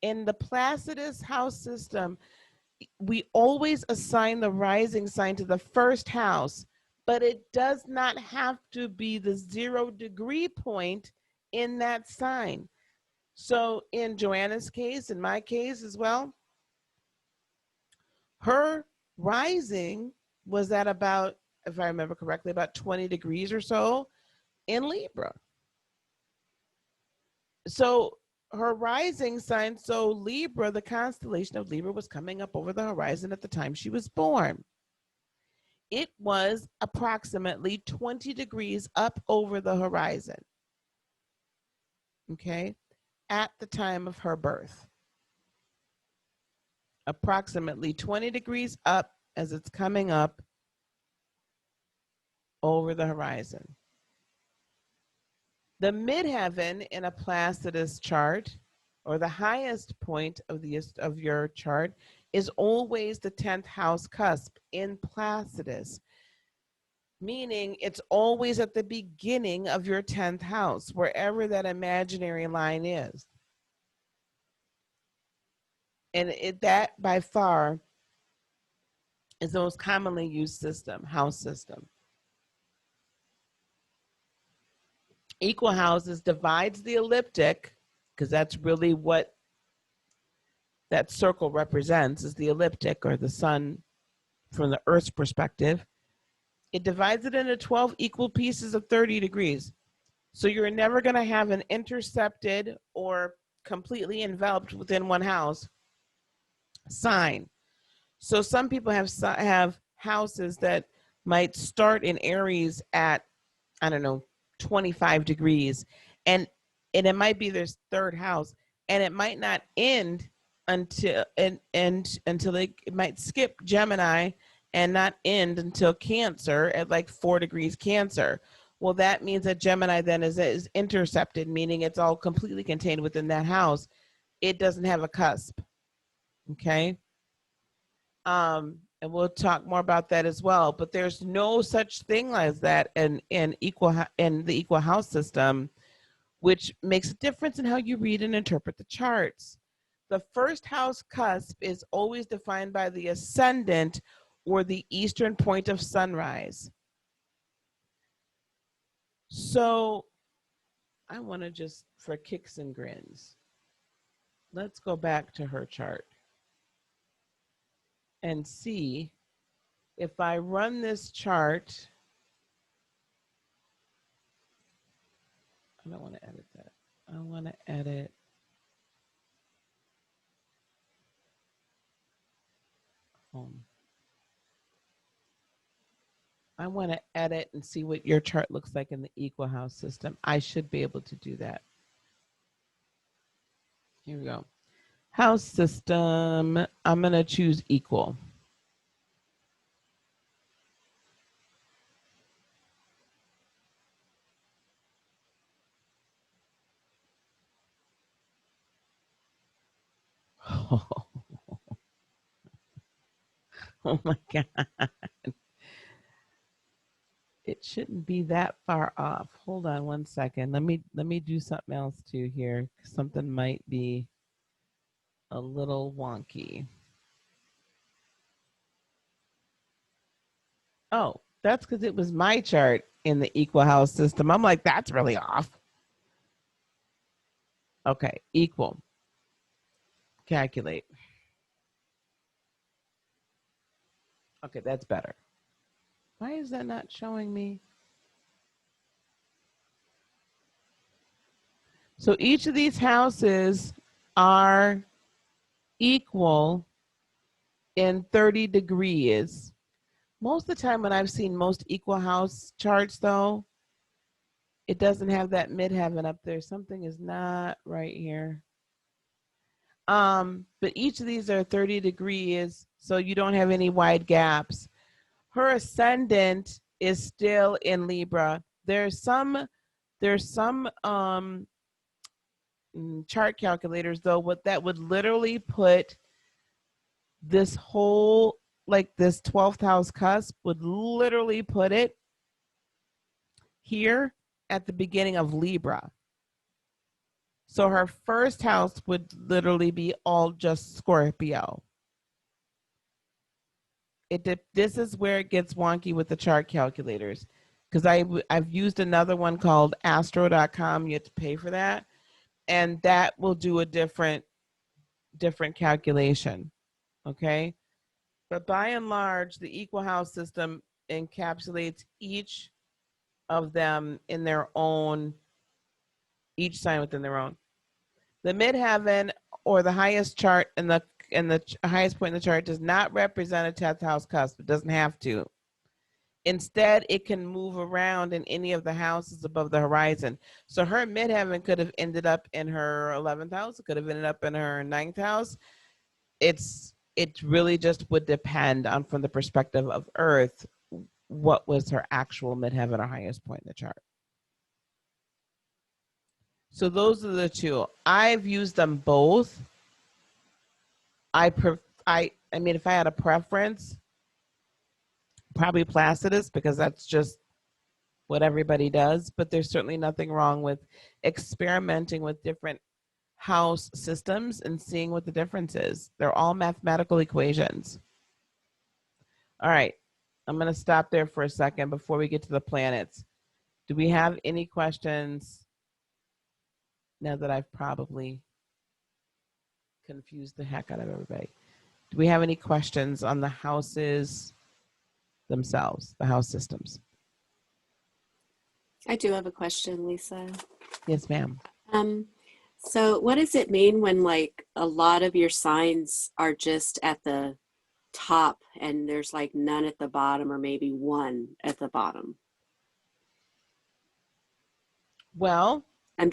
In the Placidus house system, we always assign the rising sign to the first house, but it does not have to be the 0 degree point in that sign. So in Joanna's case, in my case as well, her rising was at about, if I remember correctly, about 20 degrees or so in Libra. So her rising sign, so Libra, the constellation of Libra was coming up over the horizon at the time she was born. It was approximately 20 degrees up over the horizon. okay, at the time of her birth. Approximately 20 degrees up as it's coming up over the horizon. The midheaven in a Placidus chart, or the highest point of your chart, is always the 10th house cusp in Placidus, meaning it's always at the beginning of your 10th house, wherever that imaginary line is. And that by far is the most commonly used system, house system. Equal houses divides the ecliptic, because that's really what that circle represents, is the ecliptic, or the sun from the Earth's perspective. It divides it into 12 equal pieces of 30 degrees. So you're never going to have an intercepted or completely enveloped within one house sign. So some people have houses that might start in Aries at, I don't know, 25 degrees, and it might be their third house, and it might not end until until it might skip Gemini and not end until Cancer at like 4 degrees Cancer. Well, that means that Gemini then is intercepted, meaning it's all completely contained within that house. It doesn't have a cusp. Okay. And we'll talk more about that as well. But there's no such thing as that in the equal house system, which makes a difference in how you read and interpret the charts. The first house cusp is always defined by the ascendant or the eastern point of sunrise. So I want to just, for kicks and grins, let's go back to her chart and see if I run this chart. I don't want to edit that. I want to edit home. I want to edit and see what your chart looks like in the equal house system. I should be able to do that. Here we go. House system. I'm going to choose equal. Oh, oh my God. It shouldn't be that far off. Hold on one second. Let me do something else too here. Something might be a little wonky. Oh, that's because it was my chart in the equal house system. I'm like, that's really off. Okay, equal. Calculate. Okay, that's better. Why is that not showing me? So each of these houses are equal in 30 degrees. Most of the time when I've seen most equal house charts though, it doesn't have that midheaven up there. Something is not right here. But each of these are 30 degrees, so you don't have any wide gaps. Her ascendant is still in Libra. There's some chart calculators though, what that would literally put this whole, like this 12th house cusp would literally put it here at the beginning of Libra. So her first house would literally be all just Scorpio. This is where it gets wonky with the chart calculators, because I've used another one called Astro.com. You have to pay for that, and that will do a different calculation. Okay, but by and large, the equal house system encapsulates each of them in their own, each sign within their own. The midheaven, or the highest chart in the highest point in the chart, does not represent a 10th house cusp. It doesn't have to. Instead, it can move around in any of the houses above the horizon. So her midheaven could have ended up in her 11th house. It could have ended up in her 9th house. It really just would depend on, from the perspective of Earth, what was her actual midheaven or highest point in the chart. So those are the two. I've used them both. I mean, if I had a preference, probably Placidus, because that's just what everybody does. But there's certainly nothing wrong with experimenting with different house systems and seeing what the difference is. They're all mathematical equations. All right, I'm going to stop there for a second before we get to the planets. Do we have any questions now that I've probably confused the heck out of everybody? Do we have any questions on the houses themselves, the house systems? I do have a question, Lisa. Yes, ma'am. So what does it mean when like a lot of your signs are just at the top and there's like none at the bottom or maybe one at the bottom? Well, I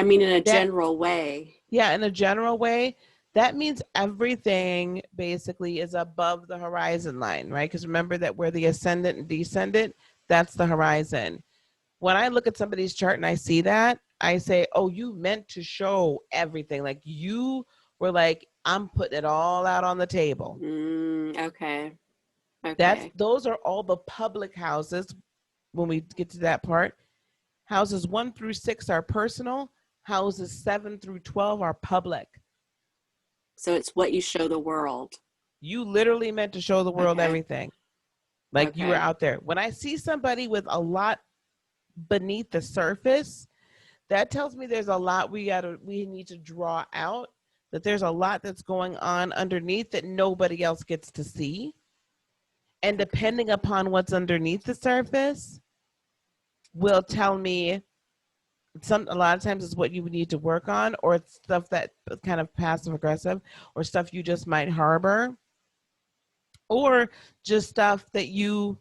mean, in a general way. Yeah, in a general way, that means everything basically is above the horizon line, right? Because remember that where the ascendant and descendant, that's the horizon. When I look at somebody's chart and I see that, I say, oh, you meant to show everything. Like you were like, I'm putting it all out on the table. Okay. Those are all the public houses. When we get to that part, houses 1 through 6 are personal. Houses 7 through 12 are public. So it's what you show the world. You literally meant to show the world everything. Like you were out there. When I see somebody with a lot beneath the surface, that tells me there's a lot we need to draw out, that there's a lot that's going on underneath that nobody else gets to see. And depending upon what's underneath the surface will tell me a lot of times it's what you would need to work on, or it's stuff that kind of passive aggressive, or stuff you just might harbor, or just stuff that you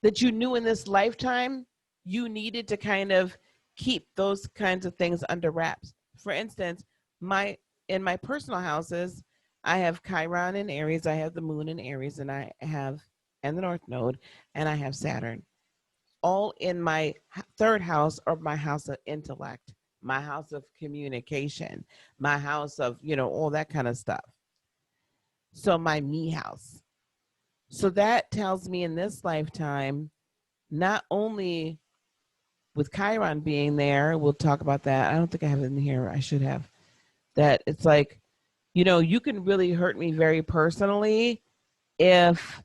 knew in this lifetime you needed to kind of keep those kinds of things under wraps. For instance, in my personal houses, I have Chiron in Aries, I have the moon in Aries, and the North Node, and I have Saturn. All in my third house, or my house of intellect, my house of communication, my house of, all that kind of stuff. So my me house. So that tells me in this lifetime, not only with Chiron being there, we'll talk about that. I don't think I have it in here. I should have. That it's like, you can really hurt me very personally if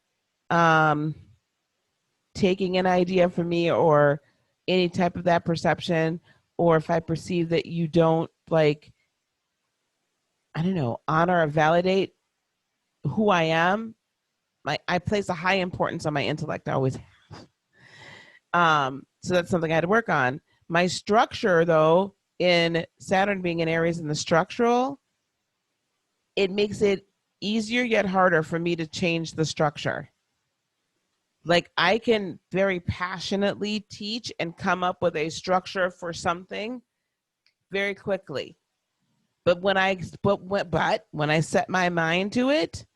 taking an idea from me or any type of that perception, or if I perceive that you don't honor or validate who I am. I place a high importance on my intellect. I always have. So that's something I had to work on. My structure, though, in Saturn being in Aries in the structural, it makes it easier yet harder for me to change the structure. Like I can very passionately teach and come up with a structure for something very quickly. But when I set my mind to it,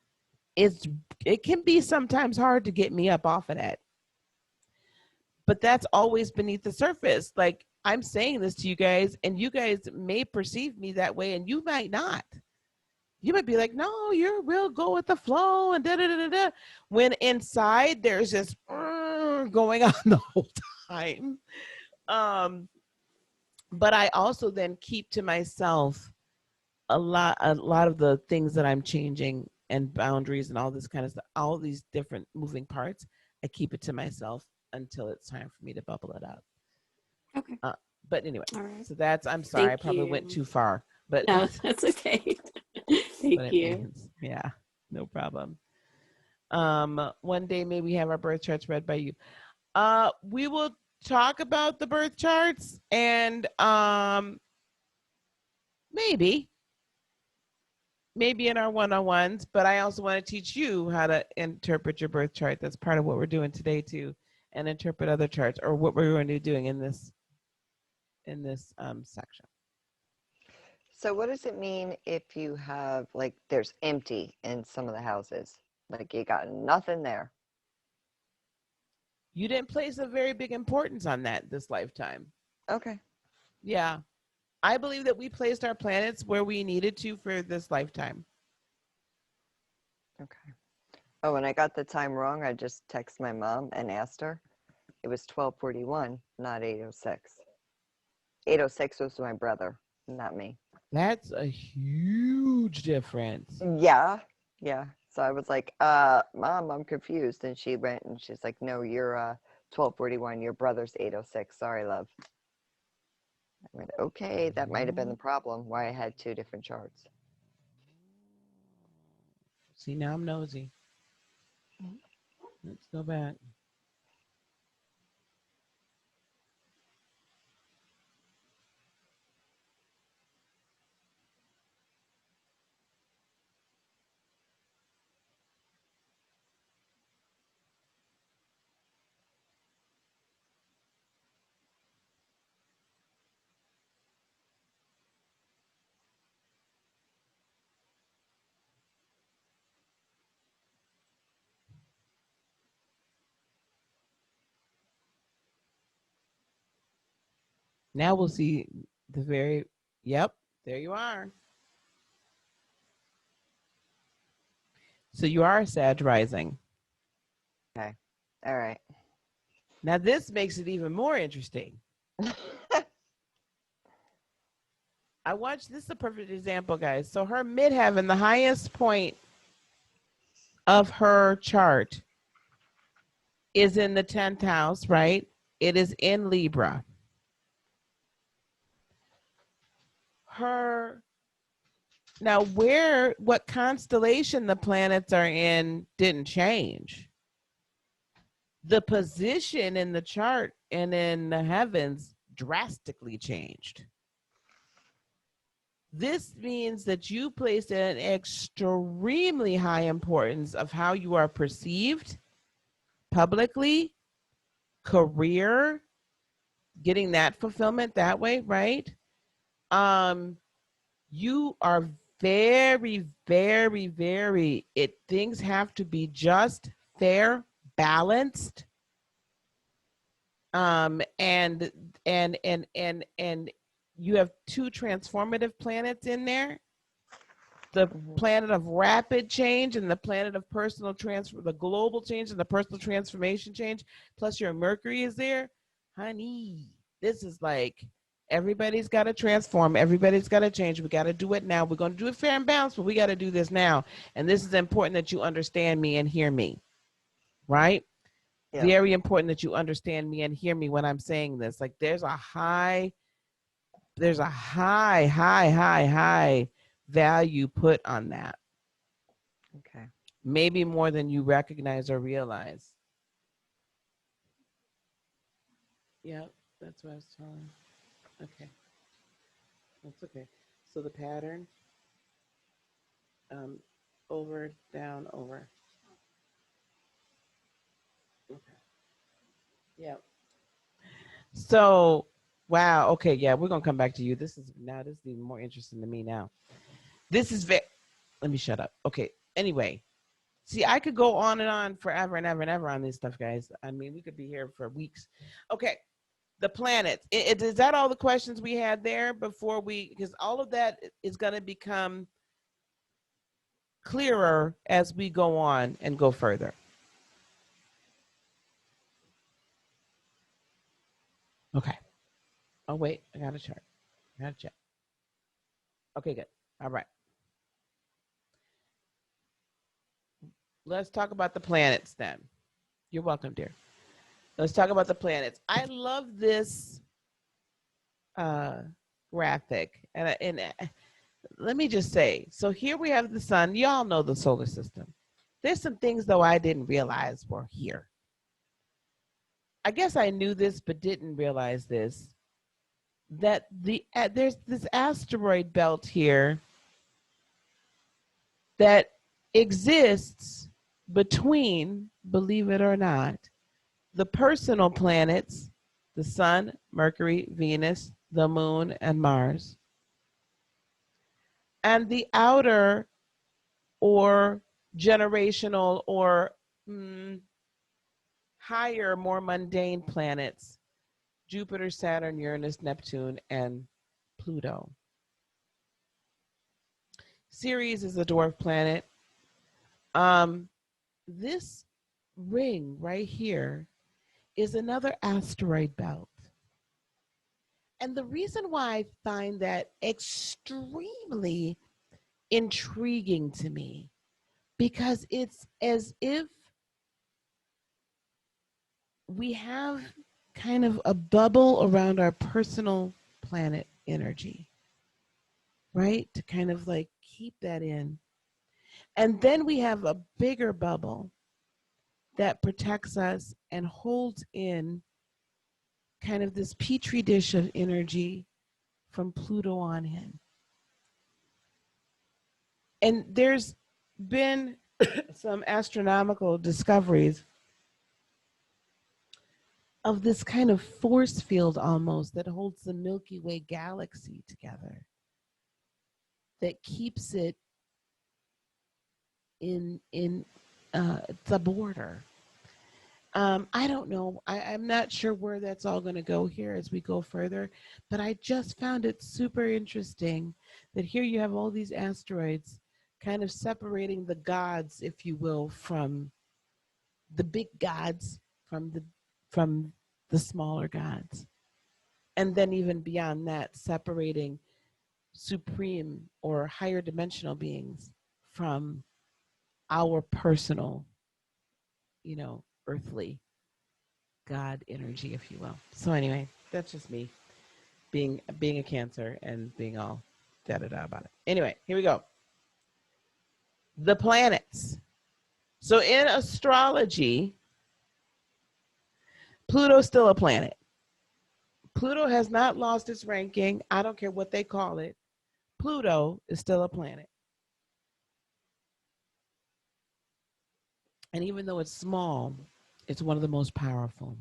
it can be sometimes hard to get me up off of that. But that's always beneath the surface. Like I'm saying this to you guys, and you guys may perceive me that way, and you might not. You might be like, no, you're real go with the flow and da da da da. When inside there's just going on the whole time. But I also then keep to myself a lot of the things that I'm changing and boundaries and all this kind of stuff, all these different moving parts. I keep it to myself until it's time for me to bubble it up. Okay. But anyway, right. So that's, I'm sorry, I probably went too far, but no, that's okay. Thank you. Yeah, no problem. One day maybe we have our birth charts read by you. We will talk about the birth charts, and maybe maybe in our one-on-ones, but I also want to teach you how to interpret your birth chart. That's part of what we're doing today too, and interpret other charts, or what we're going to be doing in this section. So what does it mean if you have, like, there's empty in some of the houses? Like you got nothing there. You didn't place a very big importance on that this lifetime. Okay. Yeah. I believe that we placed our planets where we needed to for this lifetime. Okay. Oh, when I got the time wrong, I just texted my mom and asked her. It was 12:41, not 8:06. 8:06 was my brother, not me. That's a huge difference. Yeah. Yeah. So I was like, Mom, I'm confused. And she went and she's like, no, you're 12:41. Your brother's 8:06. Sorry, love. I went, okay, that might have been the problem, why I had two different charts. See, now I'm nosy. Let's go back. Now we'll see the very, yep, there you are. So you are a Sag rising. Okay. All right. Now this makes it even more interesting. I watched, this is a perfect example, guys. So her midheaven, the highest point of her chart, is in the 10th house, right? It is in Libra. Now what constellation the planets are in didn't change. The position in the chart and in the heavens drastically changed. This means that you placed an extremely high importance of how you are perceived publicly, career, getting that fulfillment that way, right? You are very, very, very, things have to be just, fair, balanced. And you have two transformative planets in there. The planet of rapid change and the planet of personal transfer, the global change and the personal transformation change, plus your Mercury is there. Honey, this is like, everybody's got to transform. Everybody's got to change. We got to do it now. We're going to do it fair and balanced, but we got to do this now. And this is important that you understand me and hear me, right? Yeah. Very important that you understand me and hear me when I'm saying this. Like there's a high value put on that. Okay. Maybe more than you recognize or realize. Yep, that's what I was telling. Okay. That's okay. So the pattern, over, down, over. Okay. Yep. So, wow. Okay. Yeah, we're gonna come back to you. This is even more interesting to me now. This is let me shut up. Okay. Anyway, see, I could go on and on forever and ever and ever on this stuff, guys. I mean, we could be here for weeks. Okay. The planets. Is that all the questions we had there before because all of that is going to become clearer as we go on and go further. Okay. Oh, wait, I got a chart. I got to check. Okay, good. All right. Let's talk about the planets then. You're welcome, dear. Let's talk about the planets. I love this graphic. And let me just say, so here we have the sun. Y'all know the solar system. There's some things, though, I didn't realize were here. I guess I knew this, but didn't realize this, that there's this asteroid belt here that exists between, believe it or not, the personal planets, the Sun, Mercury, Venus, the Moon, and Mars, and the outer or generational or higher, more mundane planets, Jupiter, Saturn, Uranus, Neptune, and Pluto. Ceres is a dwarf planet. This ring right here is another asteroid belt. And the reason why I find that extremely intriguing to me, because it's as if we have kind of a bubble around our personal planet energy, right? To kind of like keep that in. And then we have a bigger bubble that protects us and holds in kind of this petri dish of energy from Pluto on in. And there's been some astronomical discoveries of this kind of force field almost that holds the Milky Way galaxy together, that keeps it in the border. I don't know. I'm not sure where that's all going to go here as we go further, but I just found it super interesting that here you have all these asteroids kind of separating the gods, if you will, from the big gods, from the smaller gods. And then even beyond that, separating supreme or higher dimensional beings from our personal, earthly God energy, if you will. So anyway, that's just me being a Cancer and being all da da da about it. Anyway, here we go. The planets. So in astrology, Pluto's still a planet. Pluto has not lost its ranking. I don't care what they call it. Pluto is still a planet. And even though it's small, it's one of the most powerful.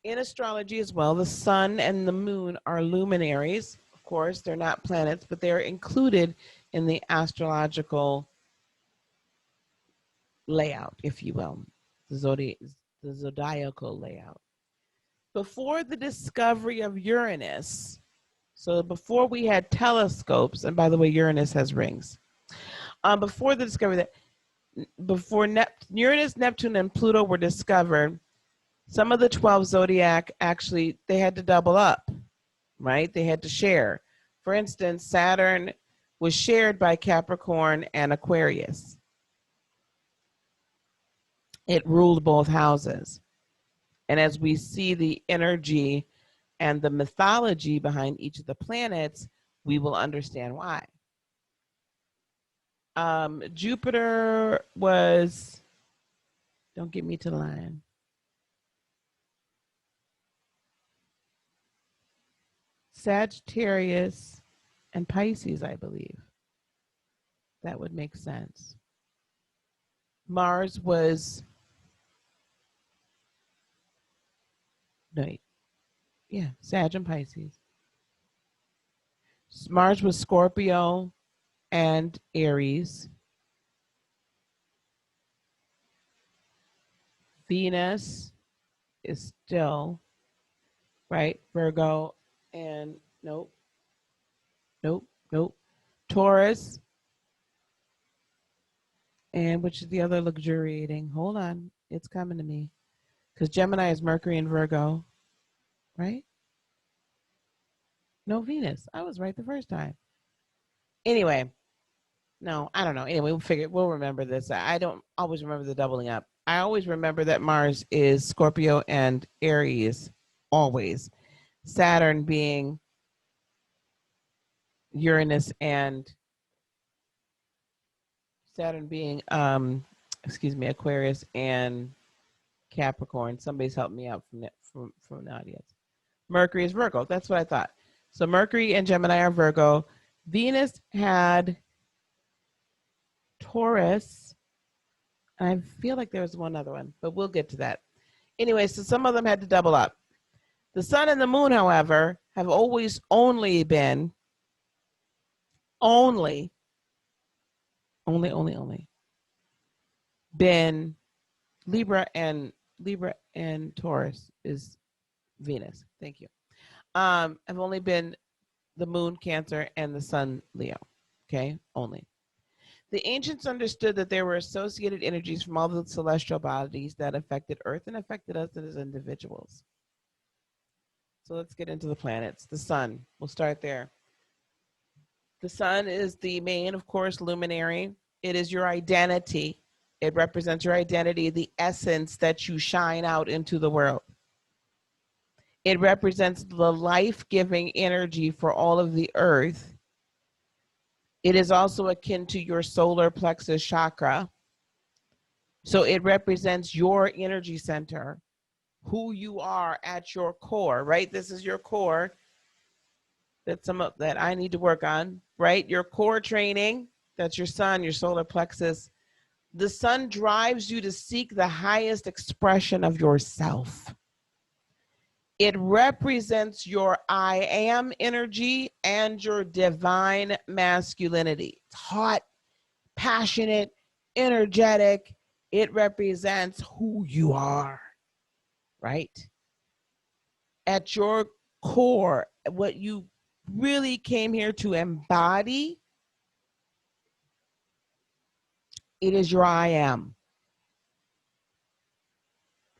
In astrology as well, the sun and the moon are luminaries. Of course, they're not planets, but they're included in the astrological layout, if you will, the zodiacal layout. Before the discovery of Uranus, so before we had telescopes, and by the way, Uranus has rings. Before the discovery before Uranus, Neptune, and Pluto were discovered, some of the 12 zodiac actually, they had to double up, right? They had to share. For instance, Saturn was shared by Capricorn and Aquarius. It ruled both houses. And as we see the energy and the mythology behind each of the planets, we will understand why. Jupiter was, don't get me to the line. Sagittarius and Pisces, I believe. That would make sense. Mars was, Sag and Pisces. Mars was Scorpio and Aries. Venus is still, right, Virgo and nope. Taurus, and which is the other luxuriating? Hold on, it's coming to me. Because Gemini is Mercury and Virgo, right? No, Venus. I was right the first time. Anyway, no, I don't know. Anyway, we'll remember this. I don't always remember the doubling up. I always remember that Mars is Scorpio and Aries, always. Saturn being Uranus and Aquarius and Capricorn. Somebody's helped me out from the audience. Mercury is Virgo. That's what I thought. So Mercury and Gemini are Virgo. Venus had Taurus. I feel like there was one other one, but we'll get to that. Anyway, so some of them had to double up. The sun and the moon, however, have always only been only been Libra and Taurus is Venus. Thank you. Have only been the moon Cancer and the sun Leo. Okay, only. The ancients understood that there were associated energies from all the celestial bodies that affected Earth and affected us as individuals. So let's get into the planets. The sun, we'll start there. The sun is the main, of course, luminary. It is your identity. It represents your identity, the essence that you shine out into the world. It represents the life-giving energy for all of the earth. It is also akin to your solar plexus chakra. So it represents your energy center, who you are at your core, right? This is your core. That's some of that I need to work on, right? Your core training, that's your sun, your solar plexus. The sun drives you to seek the highest expression of yourself. It represents your I am energy and your divine masculinity. It's hot, passionate, energetic. It represents who you are, right? At your core, what you really came here to embody, it is your I am.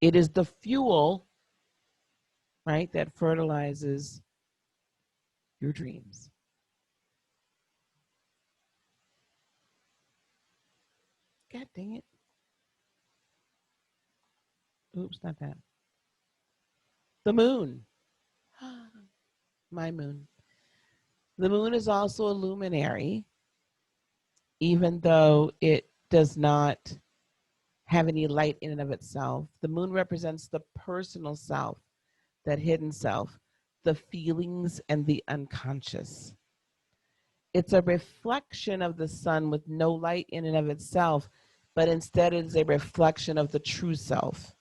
It is the fuel, right, that fertilizes your dreams. God dang it. Oops, not that. The moon. My moon. The moon is also a luminary, even though it does not have any light in and of itself. The moon represents the personal self, that hidden self, the feelings and the unconscious. It's a reflection of the sun with no light in and of itself, but instead it is a reflection of the true self.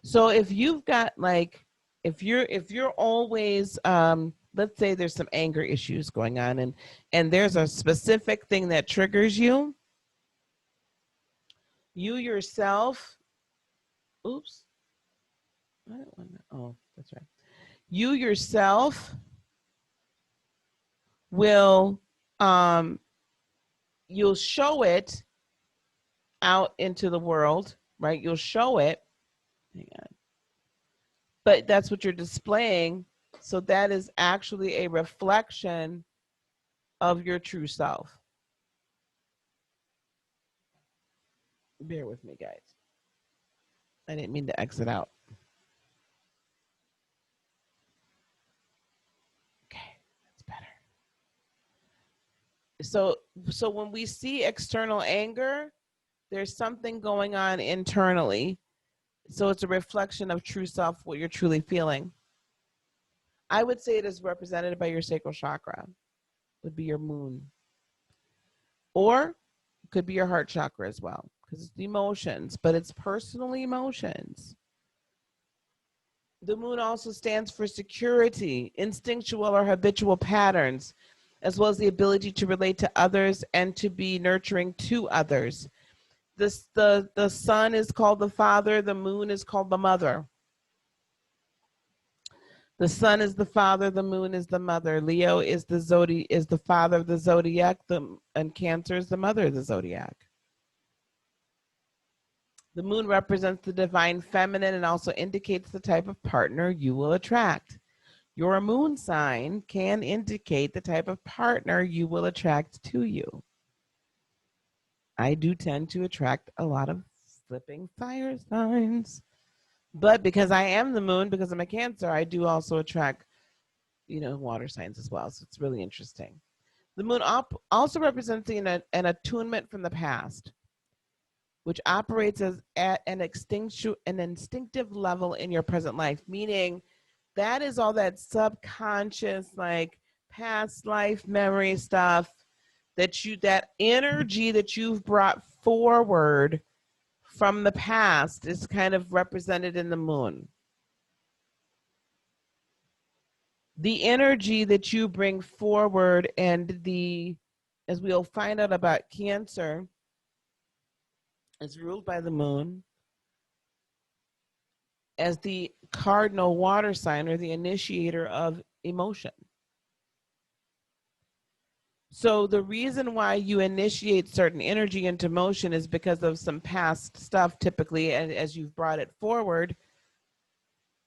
So if you've got like, if you're always, let's say there's some anger issues going on and there's a specific thing that triggers you, you yourself, oops, I don't want to, oh, that's right. You yourself will, you'll show it out into the world, right? You'll show it. Hang on. But that's what you're displaying. So that is actually a reflection of your true self. Bear with me, guys. I didn't mean to exit out. Okay, that's better. So when we see external anger, there's something going on internally. So it's a reflection of true self, what you're truly feeling. I would say it is represented by your sacral chakra, would be your moon. Or it could be your heart chakra as well, because it's the emotions, but it's personal emotions. The moon also stands for security, instinctual or habitual patterns, as well as the ability to relate to others and to be nurturing to others. The sun is called the father, the moon is called the mother. The sun is the father, the moon is the mother. Leo is the father of the zodiac, and Cancer is the mother of the zodiac. The moon represents the divine feminine and also indicates the type of partner you will attract. Your moon sign can indicate the type of partner you will attract to you. I do tend to attract a lot of flipping fire signs. But because I am the moon, because I'm a Cancer, I do also attract, water signs as well. So it's really interesting. The moon also represents an attunement from the past, which operates as at an instinctive level in your present life, meaning that is all that subconscious, like past life memory stuff that energy that you've brought forward from the past is kind of represented in the moon. The energy that you bring forward, and as we'll find out about Cancer, is ruled by the moon as the cardinal water sign, or the initiator of emotion. So the reason why you initiate certain energy into motion is because of some past stuff, typically, as you've brought it forward,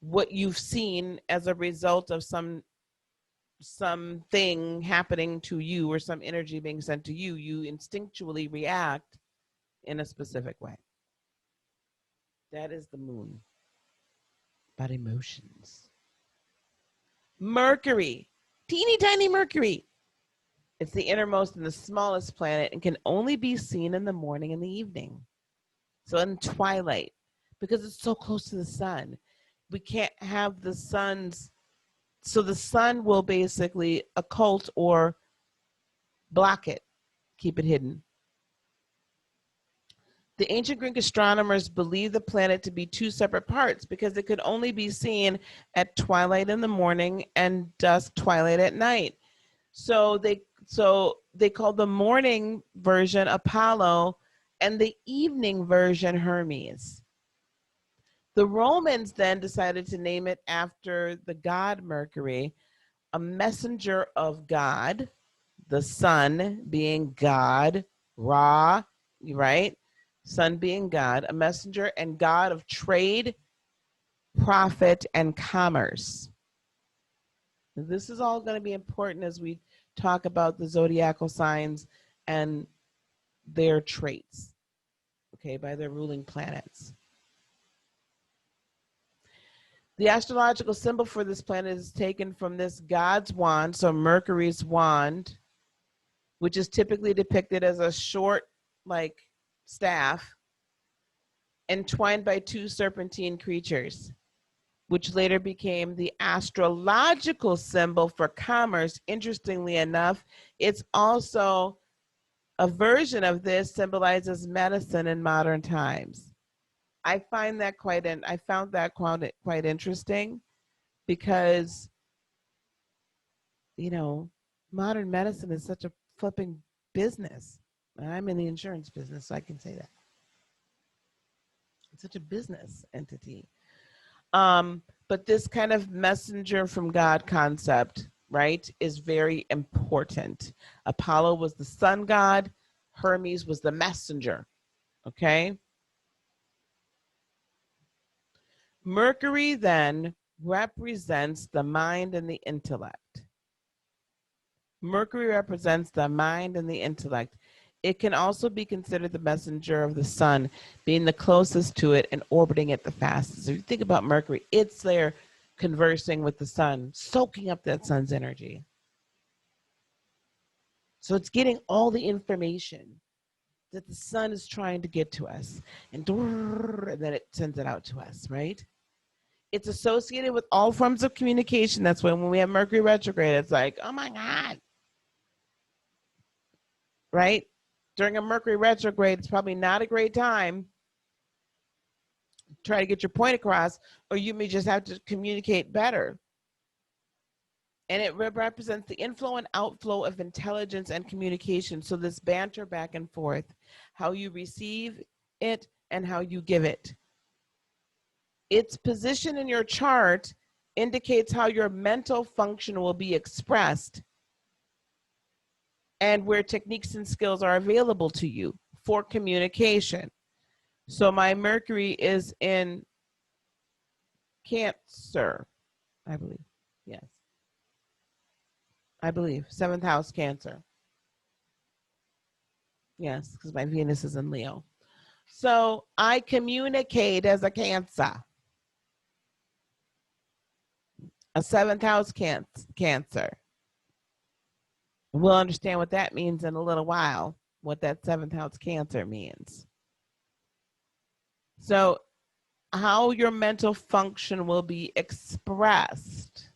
what you've seen as a result of something happening to you, or some energy being sent to you, you instinctually react in a specific way. That is the moon. About emotions. Mercury, teeny tiny Mercury. It's the innermost and the smallest planet, and can only be seen in the morning and the evening. So in twilight, because it's so close to the sun, we can't have the sun's, so the sun will basically occult or block it, keep it hidden. The ancient Greek astronomers believed the planet to be two separate parts because it could only be seen at twilight in the morning and dusk, twilight at night. So they called the morning version Apollo and the evening version Hermes. The Romans then decided to name it after the god Mercury, a messenger of God, the sun being God, Ra, right? Sun being God, a messenger and god of trade, profit, and commerce. This is all going to be important as we talk about the zodiacal signs and their traits, okay, by their ruling planets. The astrological symbol for this planet is taken from this god's wand, so Mercury's wand, which is typically depicted as a short, like, staff entwined by two serpentine creatures, which later became the astrological symbol for commerce. Interestingly enough, it's also a version of this symbolizes medicine in modern times. I found that quite interesting because, you know, modern medicine is such a flipping business. I'm in the insurance business, so I can say that. It's such a business entity. But this kind of messenger from God concept, right, is very important. Apollo was the sun god. Hermes was the messenger, okay? Mercury then represents the mind and the intellect. Mercury represents the mind and the intellect. It can also be considered the messenger of the sun, being the closest to it and orbiting it the fastest. If you think about Mercury, it's there conversing with the sun, soaking up that sun's energy. So it's getting all the information that the sun is trying to get to us, and then it sends it out to us, right? It's associated with all forms of communication. That's why when we have Mercury retrograde, it's like, oh my God, right? During a Mercury retrograde, it's probably not a great time to try to get your point across, or you may just have to communicate better. And it represents the inflow and outflow of intelligence and communication. So this banter back and forth, how you receive it and how you give it. Its position in your chart indicates how your mental function will be expressed and where techniques and skills are available to you for communication. So my Mercury is in Cancer, I believe. Yes. I believe. 7th house Cancer. Yes, because my Venus is in Leo. So I communicate as a Cancer. A 7th house Cancer. We'll understand what that means in a little while, what that 7th house Cancer means. So how your mental function will be expressed,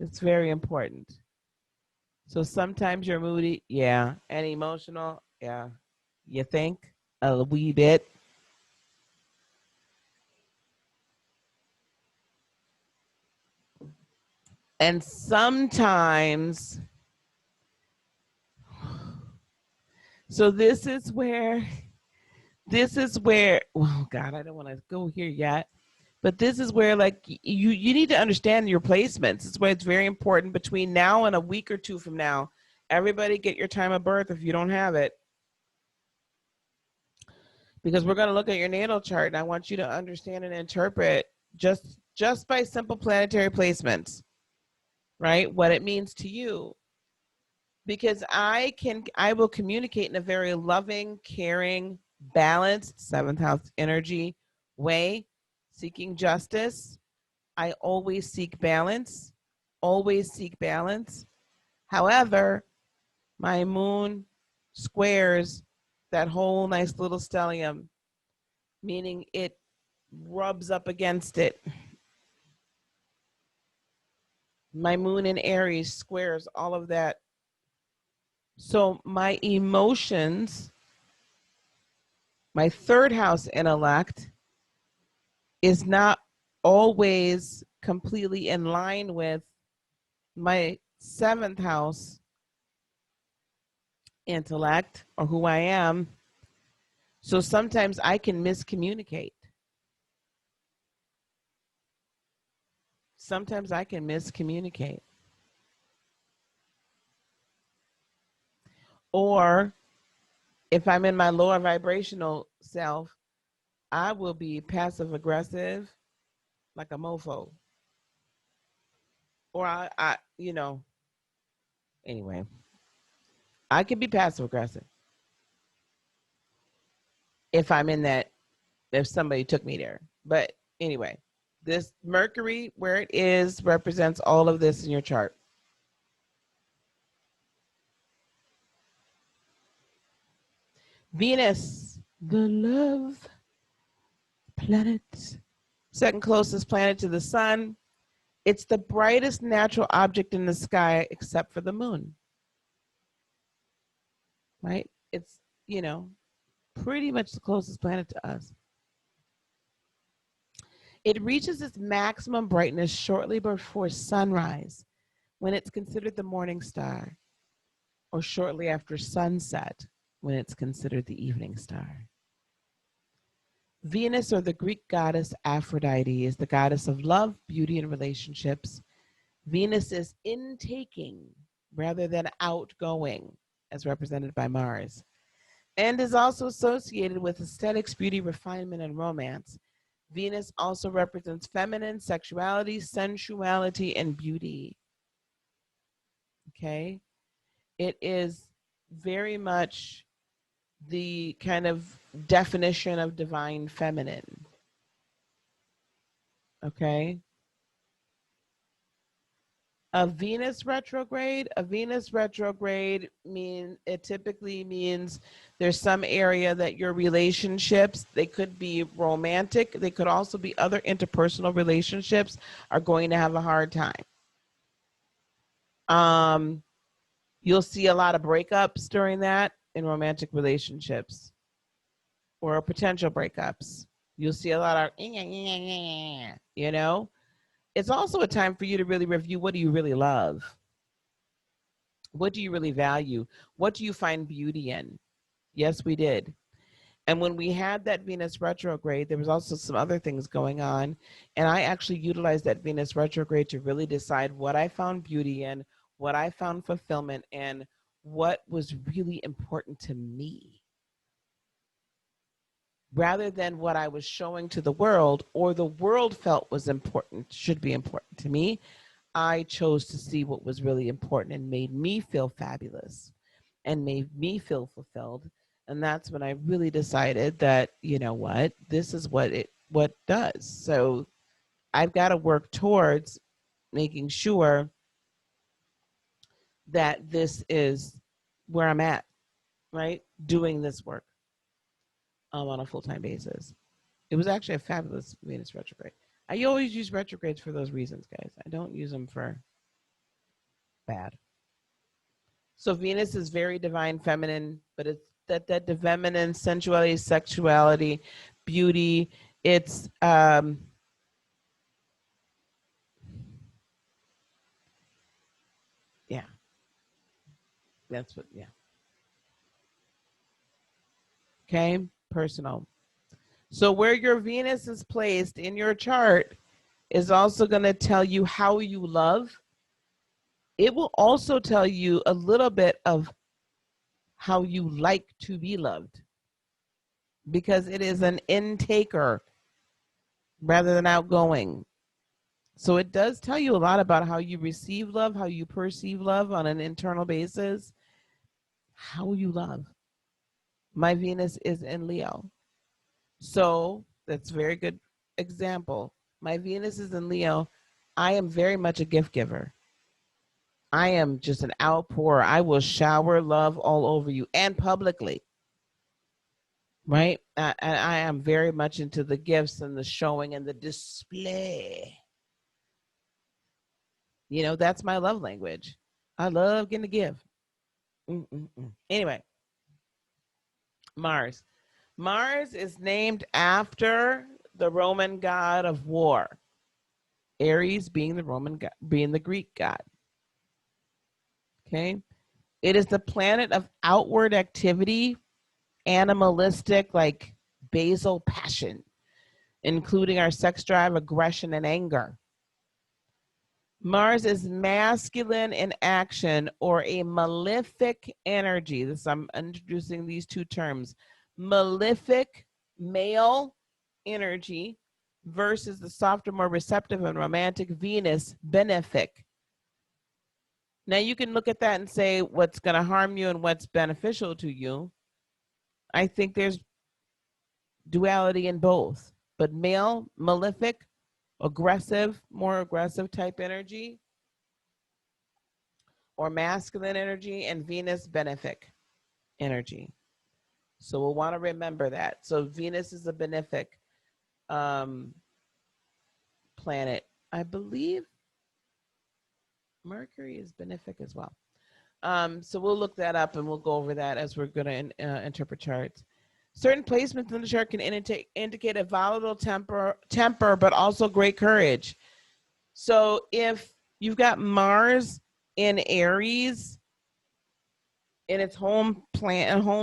it's very important. So sometimes you're moody, yeah, and emotional, yeah. You think a wee bit. And sometimes, so oh God, I don't want to go here yet. But this is where, like, you need to understand your placements. It's why it's very important between now and a week or two from now. Everybody get your time of birth if you don't have it, because we're going to look at your natal chart, and I want you to understand and interpret just by simple planetary placements, right? What it means to you, because I will communicate in a very loving, caring, balanced seventh house energy way, seeking justice. I always seek balance, always seek balance. However, my moon squares that whole nice little stellium, meaning it rubs up against it. My moon in Aries squares all of that. So my emotions, my third house intellect, is not always completely in line with my seventh house intellect or who I am. So sometimes I can miscommunicate. Sometimes I can miscommunicate. Or if I'm in my lower vibrational self, I will be passive aggressive like a mofo. Or anyway, I can be passive aggressive if I'm in that, if somebody took me there. But anyway, this Mercury, where it is, represents all of this in your chart. Venus, the love planet, second closest planet to the sun. It's the brightest natural object in the sky except for the moon. Right? It's, pretty much the closest planet to us. It reaches its maximum brightness shortly before sunrise, when it's considered the morning star, or shortly after sunset, when it's considered the evening star. Venus, or the Greek goddess Aphrodite, is the goddess of love, beauty, and relationships. Venus is intaking rather than outgoing, as represented by Mars, and is also associated with aesthetics, beauty, refinement, and romance. Venus also represents feminine sexuality, sensuality, and beauty. Okay? It is very much the kind of definition of divine feminine. Okay? A Venus retrograde typically means there's some area that your relationships, they could be romantic, they could also be other interpersonal relationships, are going to have a hard time. You'll see a lot of breakups during that in romantic relationships or potential breakups. You'll see a lot of, It's also a time for you to really review, what do you really love? What do you really value? What do you find beauty in? Yes, we did. And when we had that Venus retrograde, there was also some other things going on. And I actually utilized that Venus retrograde to really decide what I found beauty in, what I found fulfillment in, what was really important to me, rather than what I was showing to the world or the world felt was important, should be important to me. I chose to see what was really important and made me feel fabulous and made me feel fulfilled. And that's when I really decided that, this is what does. So I've got to work towards making sure that this is where I'm at, right? Doing this work on a full-time basis. It was actually a fabulous Venus retrograde. I always use retrogrades for those reasons, guys. I don't use them for bad. So Venus is very divine feminine, but it's that the feminine sensuality, sexuality, beauty. It's yeah, that's what, yeah. Okay, personal. So where your Venus is placed in your chart is also going to tell you how you love. It will also tell you a little bit of how you like to be loved, because it is an intaker rather than outgoing. So it does tell you a lot about how you receive love, how you perceive love on an internal basis, how you love. My Venus is in Leo. So that's a very good example. My Venus is in Leo. I am very much a gift giver. I am just an outpourer. I will shower love all over you and publicly. Right? And I am very much into the gifts and the showing and the display. You know, that's my love language. I love getting to give. Anyway, Mars. Mars is named after the Roman god of war. Ares being the Roman god, being the Greek god. Okay. It is the planet of outward activity, animalistic, like basal passion, including our sex drive, aggression, and anger. Mars is masculine in action, or a malefic energy. This, I'm introducing these two terms. Malefic, male energy, versus the softer, more receptive and romantic Venus, benefic. Now you can look at that and say what's going to harm you and what's beneficial to you. I think there's duality in both, but male, malefic, aggressive, more aggressive type energy, or masculine energy, and Venus, benefic energy. So we'll want to remember that. So Venus is a benefic planet. I believe Mercury is benefic as well. So we'll look that up and we'll go over that as we're going to interpret charts. Certain placements in the chart can indicate a volatile temper, but also great courage. So if you've got Mars in Aries in its home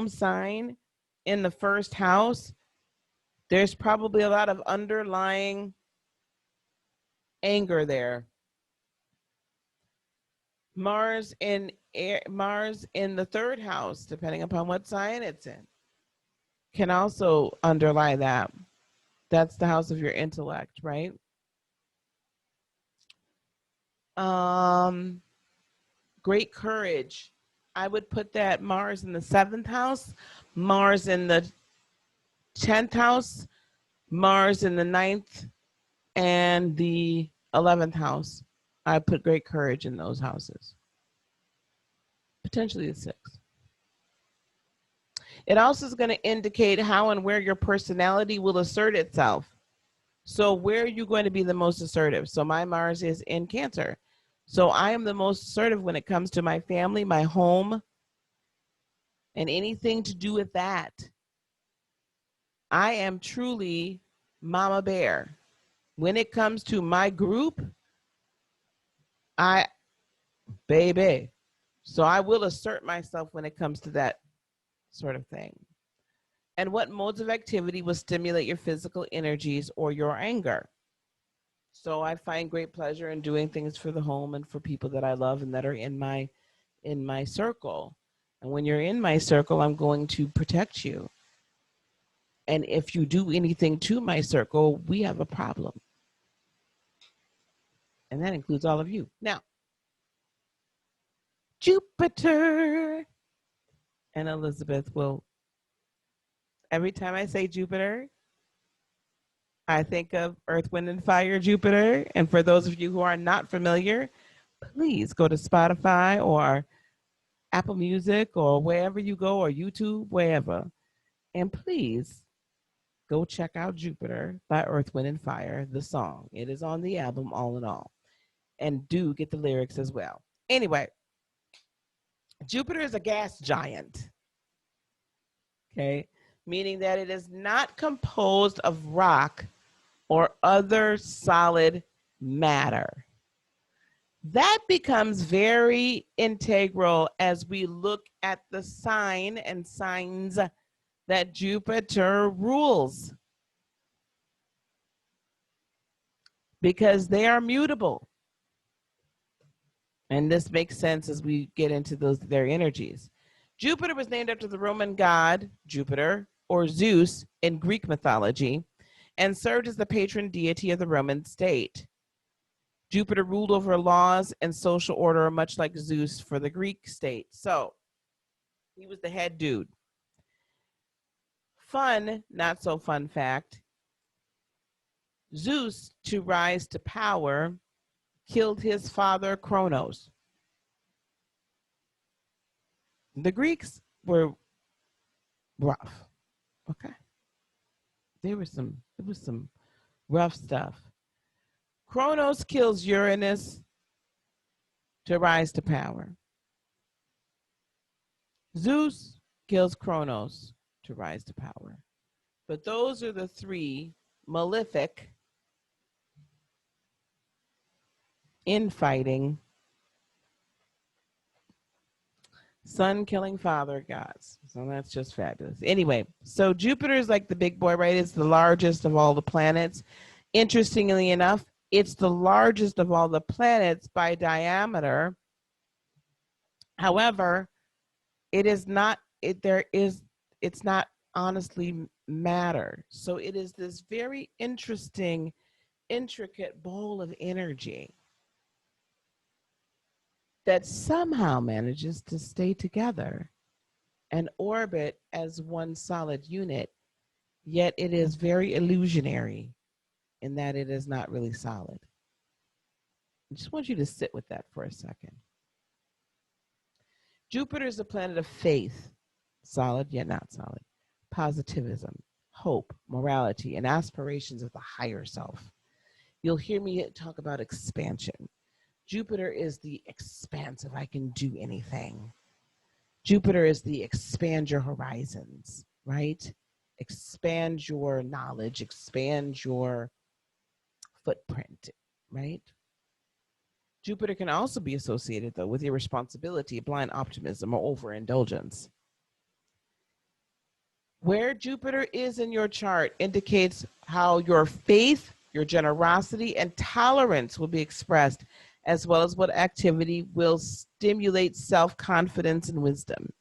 sign in the first house, there's probably a lot of underlying anger there. Mars in the third house, depending upon what sign it's in, can also underlie that. That's the house of your intellect, right? Great courage. I would put that Mars in the 7th house, Mars in the 10th house, Mars in the 9th, and the 11th house. I put great courage in those houses. Potentially the 6th. It also is going to indicate how and where your personality will assert itself. So where are you going to be the most assertive? So my Mars is in Cancer. So I am the most assertive when it comes to my family, my home, and anything to do with that. I am truly Mama Bear. When it comes to my group, baby. So I will assert myself when it comes to that sort of thing. And what modes of activity will stimulate your physical energies or your anger? So I find great pleasure in doing things for the home and for people that I love and that are in my circle. And when you're in my circle, I'm going to protect you. And if you do anything to my circle, we have a problem. And that includes all of you. Now, Jupiter. And Elizabeth will, every time I say Jupiter, I think of Earth, Wind, and Fire Jupiter. And for those of you who are not familiar, please go to Spotify or Apple Music or wherever you go, or YouTube, wherever. And please go check out Jupiter by Earth, Wind, and Fire, the song. It is on the album All in All. And do get the lyrics as well. Anyway, Jupiter is a gas giant, okay, meaning that it is not composed of rock or other solid matter. That becomes very integral as we look at the sign and signs that Jupiter rules, because they are mutable. And this makes sense as we get into their energies. Jupiter was named after the Roman god Jupiter, or Zeus in Greek mythology, and served as the patron deity of the Roman state. Jupiter ruled over laws and social order, much like Zeus for the Greek state. So he was the head dude. Fun, not so fun fact, Zeus, to rise to power, killed his father Kronos. The Greeks were rough. Okay. It was some rough stuff. Kronos kills Uranus to rise to power. Zeus kills Kronos to rise to power. But those are the three malefic, infighting, sun-killing father gods. So that's just fabulous. Anyway, so Jupiter is like the big boy, right? It's the largest of all the planets. Interestingly enough, it's the largest of all the planets by diameter. However, it is not, it's not honestly matter. So it is this very interesting, intricate bowl of energy that somehow manages to stay together and orbit as one solid unit, yet it is very illusionary in that it is not really solid. I just want you to sit with that for a second. Jupiter is a planet of faith, solid yet not solid, positivism, hope, morality, and aspirations of the higher self. You'll hear me talk about expansion. Jupiter is the expansive, I can do anything. Jupiter is the expand your horizons, right? Expand your knowledge, expand your footprint, right? Jupiter can also be associated, though, with irresponsibility, blind optimism, or overindulgence. Where Jupiter is in your chart indicates how your faith, your generosity, and tolerance will be expressed, as well as what activity will stimulate self-confidence and wisdom.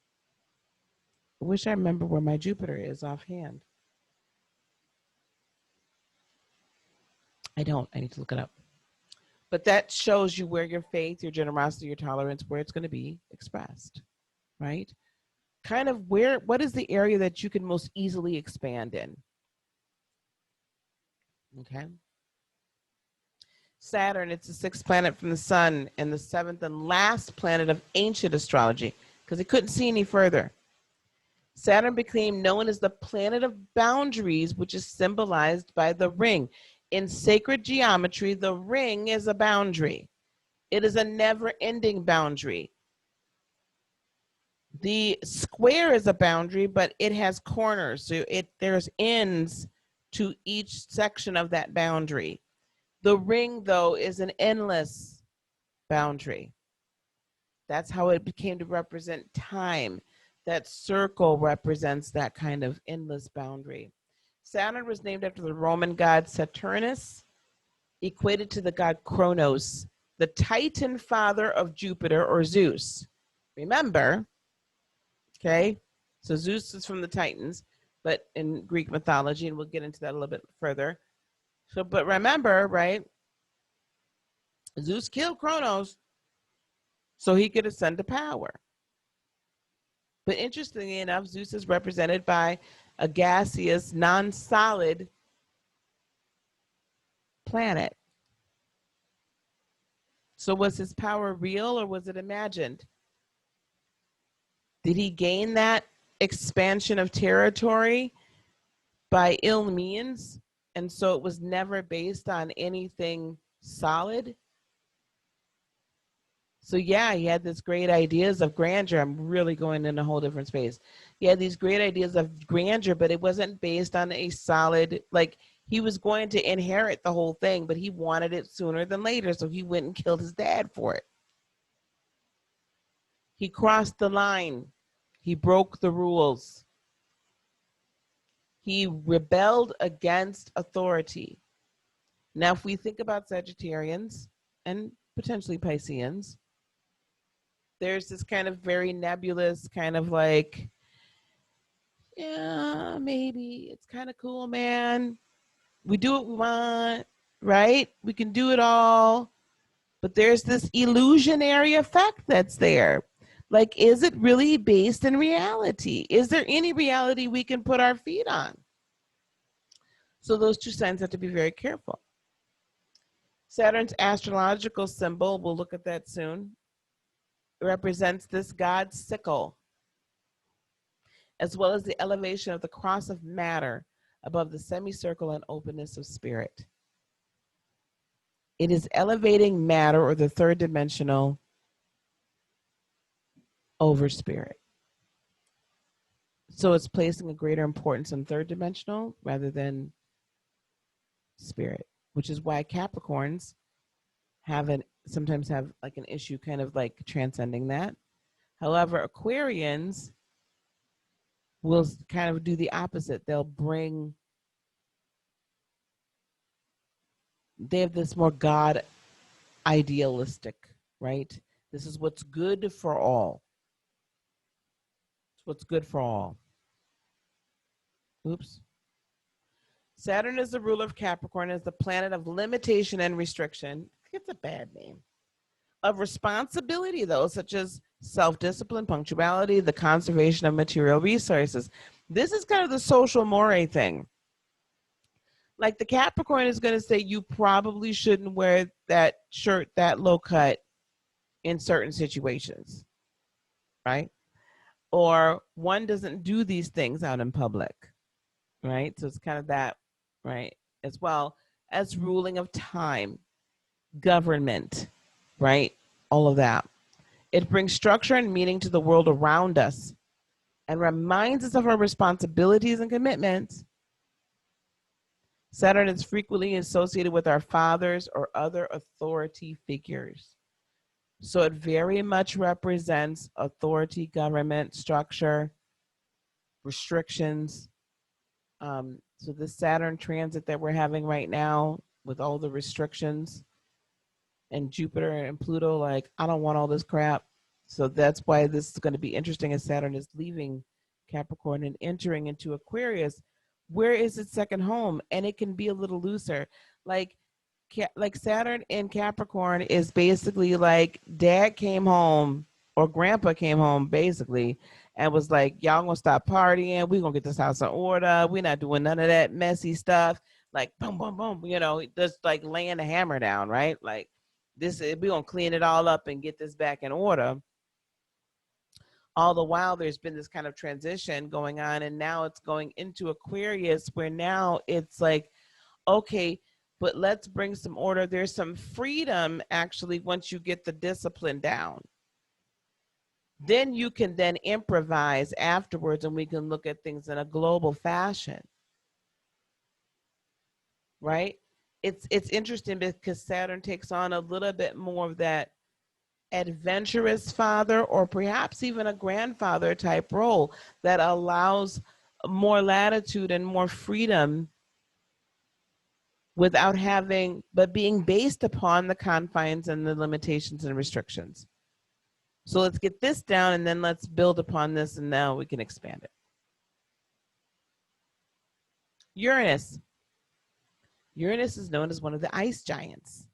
I wish I remember where my Jupiter is offhand. I don't. I need to look it up. But that shows you where your faith, your generosity, your tolerance, where it's going to be expressed, right? Kind of what is the area that you can most easily expand in? Okay. Saturn, it's the sixth planet from the sun and the seventh and last planet of ancient astrology, because it couldn't see any further. Saturn became known as the planet of boundaries, which is symbolized by the ring. In sacred geometry, the ring is a boundary. It is a never-ending boundary. The square is a boundary, but it has corners. So there's ends to each section of that boundary. The ring, though, is an endless boundary. That's how it became to represent time. That circle represents that kind of endless boundary. Saturn was named after the Roman god Saturnus, equated to the god Kronos, the Titan father of Jupiter or Zeus. Remember, okay, so Zeus is from the Titans, but in Greek mythology, and we'll get into that a little bit further. So, but remember, right, Zeus killed Kronos so he could ascend to power. But interestingly enough, Zeus is represented by a gaseous, non-solid planet. So was his power real or was it imagined? Did he gain that expansion of territory by ill means? And so it was never based on anything solid? So yeah, he had this great ideas of grandeur. I'm really going in a whole different space. He had these great ideas of grandeur, but it wasn't based on a solid, like he was going to inherit the whole thing, but he wanted it sooner than later. So he went and killed his dad for it. He crossed the line. He broke the rules. He rebelled against authority. Now, if we think about Sagittarians and potentially Pisceans, there's this kind of very nebulous kind of like, yeah, maybe it's kind of cool, man. We do what we want, right? We can do it all. But there's this illusionary effect that's there. Like, is it really based in reality? Is there any reality we can put our feet on? So those two signs have to be very careful. Saturn's astrological symbol, we'll look at that soon, represents this God's sickle, as well as the elevation of the cross of matter above the semicircle and openness of spirit. It is elevating matter, or the third dimensional, over spirit. So it's placing a greater importance on third dimensional rather than spirit, which is why Capricorns sometimes have like an issue kind of like transcending that. However, Aquarians will kind of do the opposite. They have this more God idealistic, right? This is what's good for all. It's what's good for all. Oops. Saturn is the ruler of Capricorn, is the planet of limitation and restriction. It's a bad name. Of responsibility, though, such as self-discipline, punctuality, the conservation of material resources. This is kind of the social moray thing. Like the Capricorn is going to say you probably shouldn't wear that shirt that low cut in certain situations, right? Or one doesn't do these things out in public, right? So it's kind of that, right? As well as ruling of time, government, right? All of that. It brings structure and meaning to the world around us and reminds us of our responsibilities and commitments. Saturn is frequently associated with our fathers or other authority figures. So it very much represents authority, government, structure, restrictions. So this Saturn transit that we're having right now with all the restrictions, and Jupiter and Pluto, like, I don't want all this crap. So that's why this is going to be interesting as Saturn is leaving Capricorn and entering into Aquarius. Where is its second home? And it can be a little looser. Like Saturn in Capricorn is basically like dad came home or grandpa came home basically and was like, y'all gonna stop partying. We're gonna get this house in order. We're not doing none of that messy stuff. Like boom, boom, boom, just like laying the hammer down, right? Like we're gonna clean it all up and get this back in order. All the while there's been this kind of transition going on, and now it's going into Aquarius where now it's like, okay, but let's bring some order. There's some freedom actually once you get the discipline down. Then you can then improvise afterwards, and we can look at things in a global fashion, right? It's interesting because Saturn takes on a little bit more of that adventurous father or perhaps even a grandfather type role that allows more latitude and more freedom without but being based upon the confines and the limitations and restrictions. So let's get this down and then let's build upon this, and now we can expand it. Uranus. Uranus is known as one of the ice giants.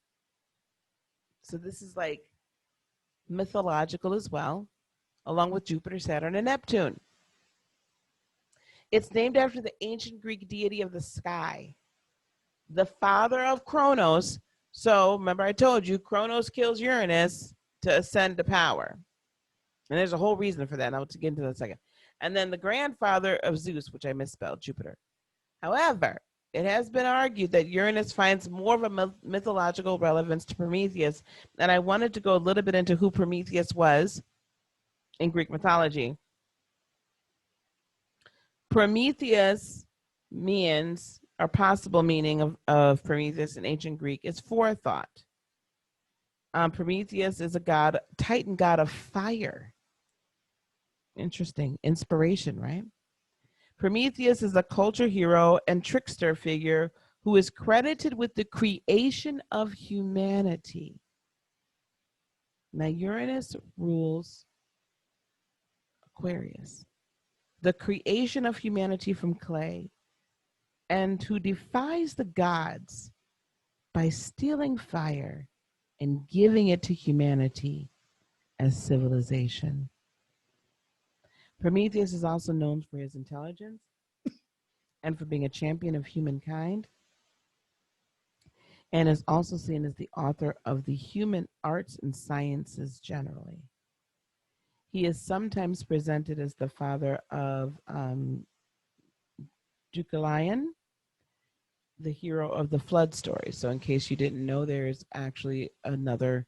So this is like mythological as well, along with Jupiter, Saturn, and Neptune. It's named after the ancient Greek deity of the sky, the father of Kronos. So remember I told you Kronos kills Uranus to ascend to power. And there's a whole reason for that, and I'll get into that in a second. And then the grandfather of Zeus, which I misspelled, Jupiter. However, It has been argued that Uranus finds more of a mythological relevance to Prometheus, and I wanted to go a little bit into who Prometheus was in Greek mythology. Prometheus means, or possible meaning of Prometheus in ancient Greek, is forethought. Prometheus is a god, Titan god of fire. Interesting. Inspiration, right? Prometheus is a culture hero and trickster figure who is credited with the creation of humanity. Now, Uranus rules Aquarius, the creation of humanity from clay, and who defies the gods by stealing fire and giving it to humanity as civilization. Prometheus is also known for his intelligence and for being a champion of humankind, and is also seen as the author of the human arts and sciences generally. He is sometimes presented as the father of Deucalion, the hero of the flood story. So in case you didn't know, there's actually another,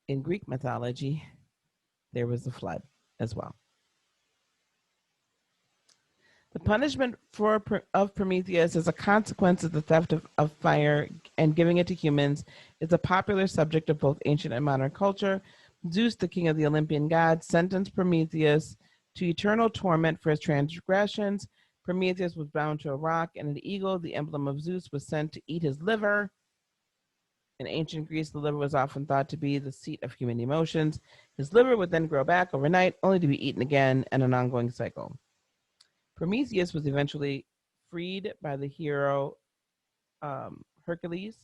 in Greek mythology, there was a flood as well. The punishment of Prometheus as a consequence of the theft of fire and giving it to humans is a popular subject of both ancient and modern culture. Zeus, the king of the Olympian gods, sentenced Prometheus to eternal torment for his transgressions. Prometheus was bound to a rock, and an eagle, the emblem of Zeus, was sent to eat his liver. In ancient Greece, the liver was often thought to be the seat of human emotions. His liver would then grow back overnight, only to be eaten again, and an ongoing cycle. Prometheus was eventually freed by the hero Hercules.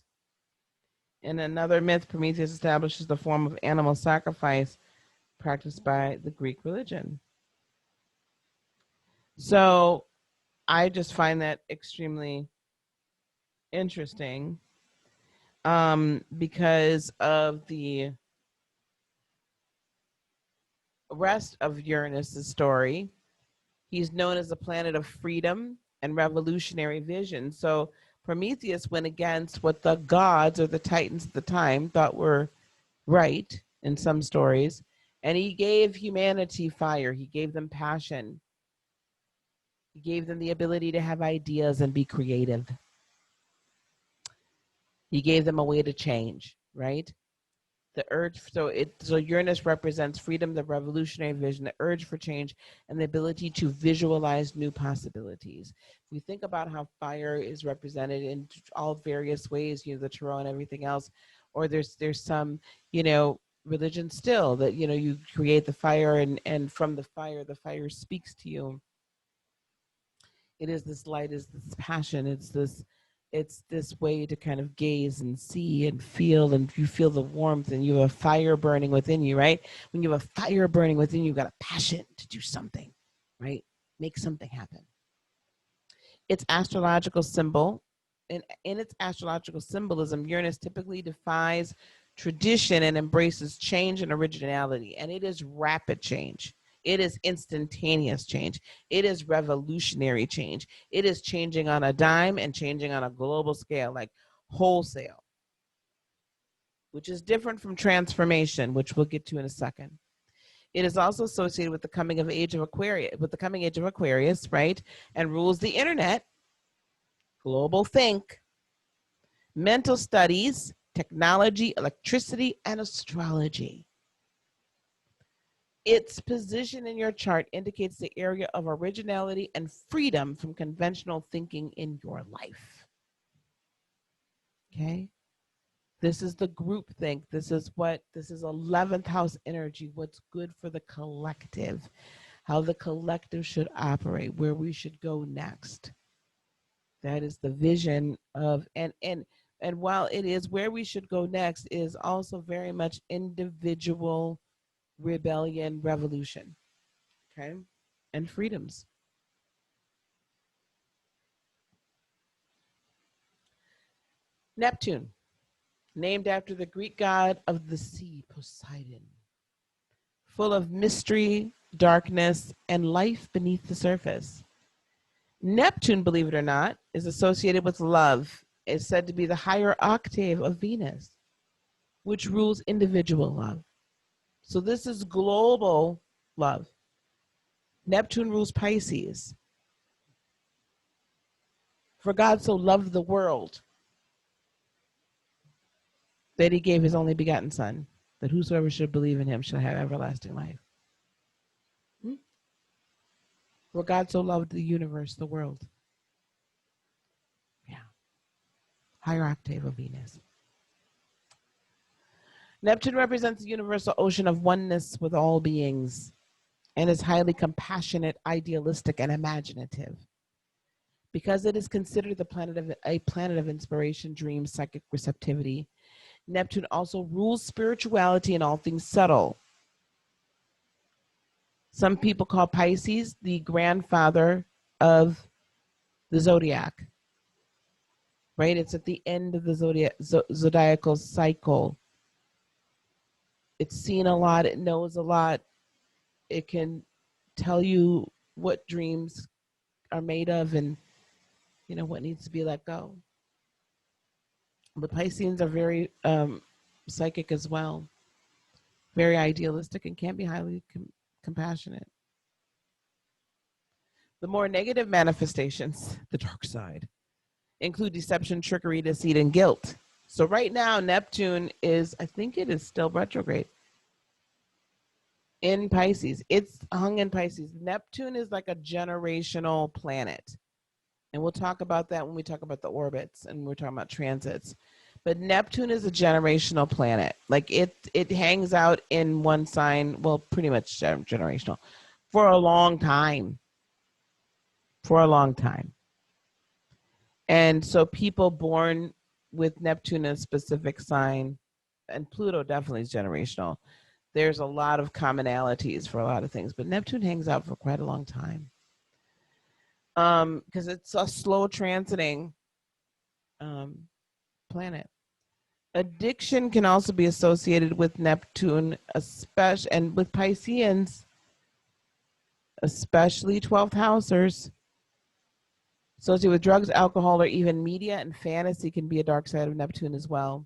In another myth, Prometheus establishes the form of animal sacrifice practiced by the Greek religion. So I just find that extremely interesting because of the rest of Uranus' story. He's known as the planet of freedom and revolutionary vision. So Prometheus went against what the gods or the titans at the time thought were right in some stories, and he gave humanity fire. He gave them passion. He gave them the ability to have ideas and be creative. He gave them a way to change, right? The urge, so Uranus represents freedom, the revolutionary vision, the urge for change, and the ability to visualize new possibilities. If we think about how fire is represented in all various ways, the tarot and everything else, or there's some, religion still that, you create the fire and from the fire speaks to you. It is this light, is this passion, it's this way to kind of gaze and see and feel, and you feel the warmth and you have a fire burning within you, right? When you have a fire burning within you, you've got a passion to do something, right? Make something happen. Its astrological symbol, in its astrological symbolism, Uranus typically defies tradition and embraces change and originality, and it is rapid change. It is instantaneous change. It is revolutionary change. It is changing on a dime and changing on a global scale, like wholesale, which is different from transformation, which we'll get to in a second. It is also associated with the coming of age of Aquarius, right? And rules the internet, global think, mental studies, technology, electricity, and astrology. Its position in your chart indicates the area of originality and freedom from conventional thinking in your life. Okay? This is the group think. This is 11th house energy, what's good for the collective, how the collective should operate, where we should go next. That is the vision of, and while it is where we should go next, is also very much individual rebellion, revolution, okay, and freedoms. Neptune, named after the Greek god of the sea, Poseidon, full of mystery, darkness, and life beneath the surface. Neptune, believe it or not, is associated with love. It's said to be the higher octave of Venus, which rules individual love. So this is global love. Neptune rules Pisces. For God so loved the world that he gave his only begotten Son, that whosoever should believe in him shall have everlasting life. For God so loved the universe, the world. Yeah. Higher octave of Venus. Neptune represents the universal ocean of oneness with all beings and is highly compassionate, idealistic, and imaginative. Because it is considered a planet of inspiration, dreams, psychic receptivity, Neptune also rules spirituality and all things subtle. Some people call Pisces the grandfather of the zodiac, right? It's at the end of the zodiacal cycle. It's seen a lot. It knows a lot. It can tell you what dreams are made of and, what needs to be let go. But Pisceans are very psychic as well, very idealistic, and can be highly compassionate. The more negative manifestations, the dark side, include deception, trickery, deceit, and guilt. So right now, Neptune is, I think it is still retrograde in Pisces. It's hung in Pisces. Neptune is like a generational planet. And we'll talk about that when we talk about the orbits and we're talking about transits. But Neptune is a generational planet. Like it hangs out in one sign, well, pretty much generational, for a long time. For a long time. And so people born with Neptune in a specific sign, and Pluto definitely is generational. There's a lot of commonalities for a lot of things, but Neptune hangs out for quite a long time. Because it's a slow transiting planet. Addiction can also be associated with Neptune, especially, and with Pisceans, especially 12th housers. Associated with drugs, alcohol, or even media and fantasy can be a dark side of Neptune as well.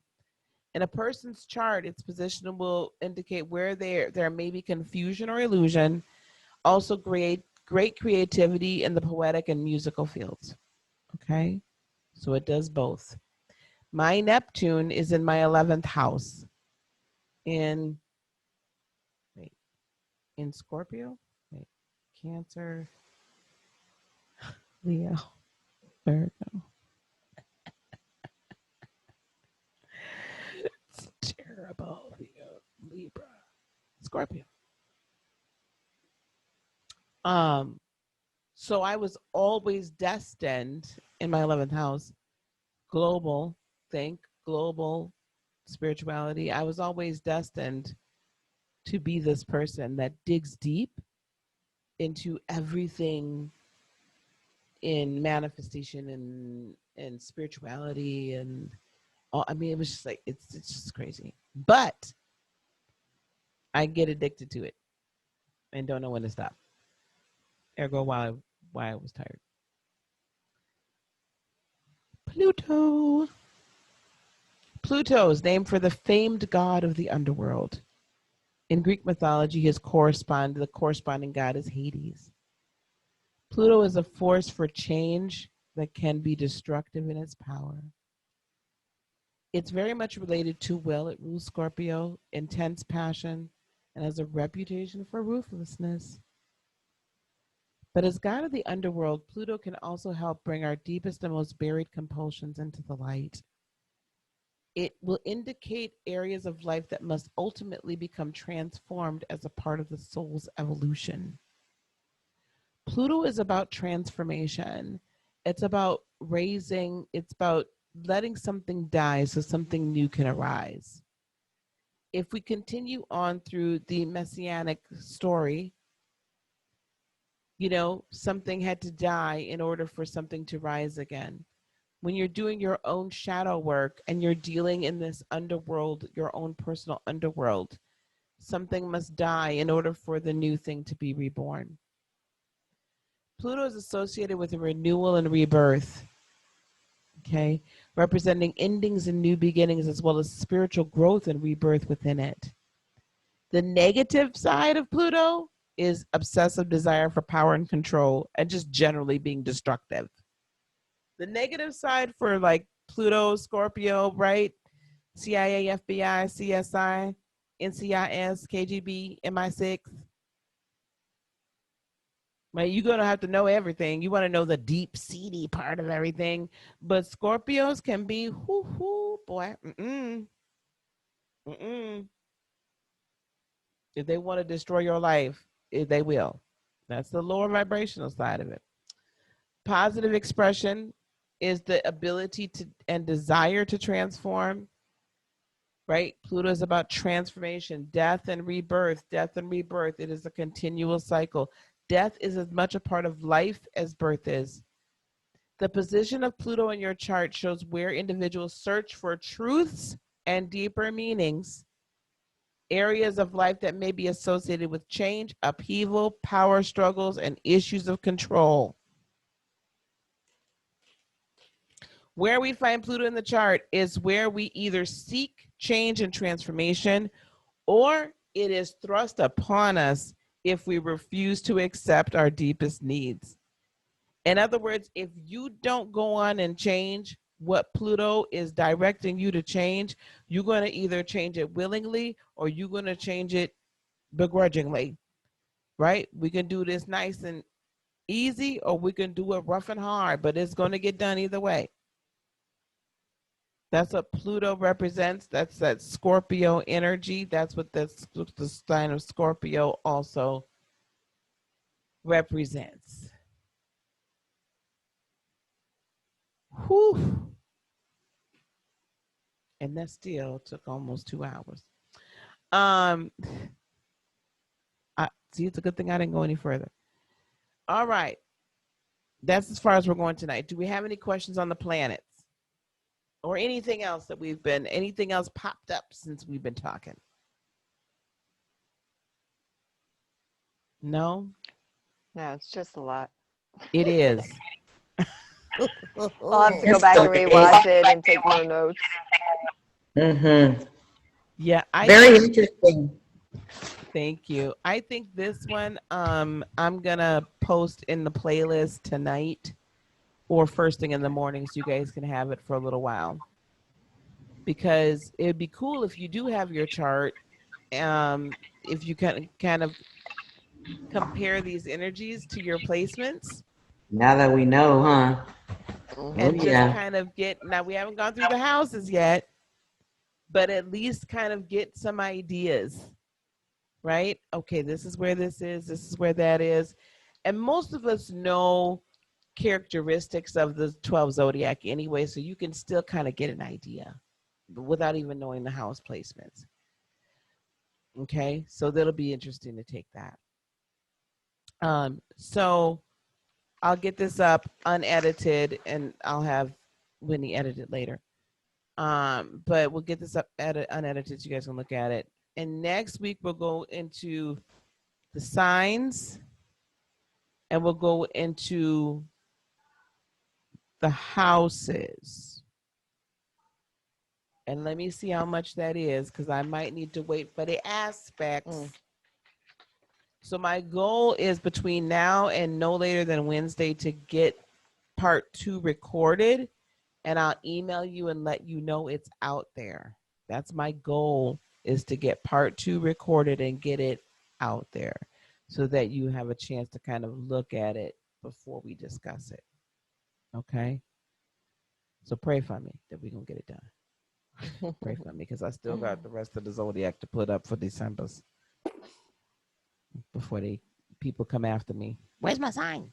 In a person's chart, its position will indicate where there may be confusion or illusion. Also, great creativity in the poetic and musical fields. Okay, so it does both. My Neptune is in my 11th house in Scorpio, Cancer, Leo, Virgo. It's terrible. Leo, Libra, Scorpio. So I was always destined in my 11th house, global spirituality. I was always destined to be this person that digs deep into everything in manifestation and spirituality and all. I mean, it was just like it's just crazy. But I get addicted to it and don't know when to stop. Ergo, why I was tired. Pluto. Pluto is named for the famed god of the underworld. In Greek mythology, the corresponding god is Hades. Pluto is a force for change that can be destructive in its power. It's very much related to will. It rules Scorpio, intense passion, and has a reputation for ruthlessness. But as god of the underworld, Pluto can also help bring our deepest and most buried compulsions into the light. It will indicate areas of life that must ultimately become transformed as a part of the soul's evolution. Pluto is about transformation. It's about it's about letting something die so something new can arise. If we continue on through the messianic story, something had to die in order for something to rise again. When you're doing your own shadow work and you're dealing in this underworld, your own personal underworld, something must die in order for the new thing to be reborn. Pluto is associated with a renewal and rebirth, okay, representing endings and new beginnings, as well as spiritual growth and rebirth within it. The negative side of Pluto is obsessive desire for power and control and just generally being destructive. The negative side for like Pluto, Scorpio, right? CIA, FBI, CSI, NCIS, KGB, MI6. Right? You're going to have to know everything. You want to know the deep, seedy part of everything. But Scorpios can be, whoo, boy. If they want to destroy your life, they will. That's the lower vibrational side of it. Positive expression is the ability to and desire to transform, right? Pluto is about transformation, death and rebirth, death and rebirth. It is a continual cycle. Death is as much a part of life as birth is. The position of Pluto in your chart shows where individuals search for truths and deeper meanings, areas of life that may be associated with change, upheaval, power struggles, and issues of control. Where we find Pluto in the chart is where we either seek change and transformation, or it is thrust upon us if we refuse to accept our deepest needs. In other words, if you don't go on and change what Pluto is directing you to change, you're going to either change it willingly or you're going to change it begrudgingly, right? We can do this nice and easy, or we can do it rough and hard, but it's going to get done either way. That's what Pluto represents. That's that Scorpio energy. That's what the sign of Scorpio also represents. Whew. And that still took almost 2 hours. See, it's a good thing I didn't go any further. All right. That's as far as we're going tonight. Do we have any questions on the planets? Or anything else that anything else popped up since we've been talking? No? No, it's just a lot. It is. I'll have to go back and rewatch it and take more notes. Mm-hmm. Yeah, Very interesting. Thank you. I think this one I'm gonna post in the playlist tonight or first thing in the morning so you guys can have it for a little while. Because it'd be cool if you do have your chart, if you can kind of compare these energies to your placements. Now that we know, huh? And just kind of now we haven't gone through the houses yet, but at least kind of get some ideas, right? Okay, this is where this is where that is. And most of us know characteristics of the 12 zodiac anyway, so you can still kind of get an idea without even knowing the house placements. Okay, so that'll be interesting to take that. So I'll get this up unedited and I'll have Whitney edit it later. But we'll get this up unedited so you guys can look at it. And next week we'll go into the signs and we'll go into the houses. And let me see how much that is, because I might need to wait for the aspects. So my goal is between now and no later than Wednesday to get part 2 recorded, and I'll email you and let you know it's out there. That's my goal, is to get part 2 recorded and get it out there so that you have a chance to kind of look at it before we discuss it. Okay? So pray for me that we're going to get it done. Pray for me, because I still got the rest of the zodiac to put up for December's before people come after me. Where's my sign?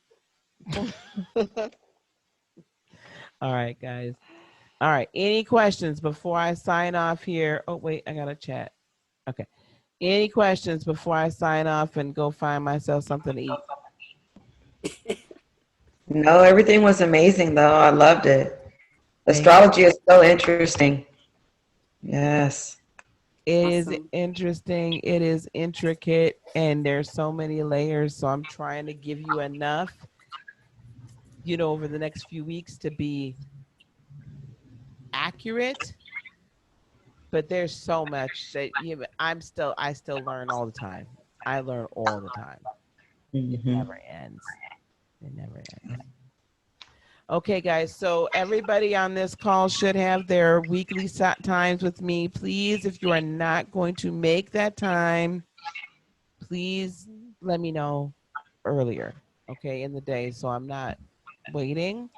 All right, guys. All right. Any questions before I sign off here? Oh, wait, I got a chat. Okay. Any questions before I sign off and go find myself something to eat? No, everything was amazing, though. I loved it. Astrology is so interesting. Yes. It is interesting. It is intricate, and there's so many layers. So I'm trying to give you enough over the next few weeks to be accurate. But there's so much that I still learn all the time. I learn all the time. It Mhm. never ends. It never ends. Okay, guys. So everybody on this call should have their weekly times with me. Please, if you are not going to make that time, please let me know earlier, okay, in the day, so I'm not waiting.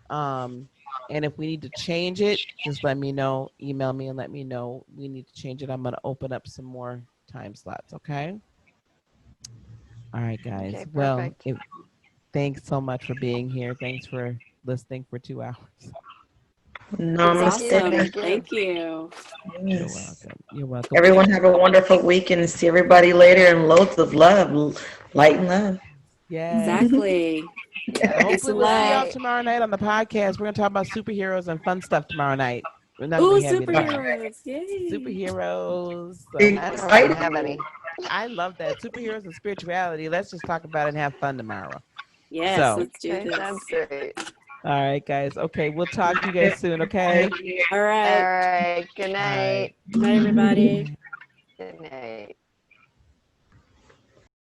And if we need to change it, just let me know. Email me and let me know we need to change it. I'm going to open up some more time slots, okay? All right, guys. Okay, Well, perfect. thanks so much for being here. Thanks for listening for 2 hours. It's Thank you. awesome. Namaste. Thank you. Thank you. You're Yes. welcome. You're welcome. Everyone have a wonderful weekend and see everybody later and loads of love, light and love. Yes. Exactly. Yeah. Peace Hopefully and we'll see y'all love. tomorrow night on the podcast. We're going to talk about superheroes and fun stuff tomorrow night. We're not Ooh, going to be heavy tomorrow. superheroes. Yay. Superheroes. I don't have any. I love that. Superheroes and spirituality. Let's just talk about it and have fun tomorrow. Yes, So, let's do Okay, this. sounds great. all right, guys. Okay, we'll talk to you guys soon, okay? All All right. right. Good All right. night. Good night, everybody. Bye. Good night.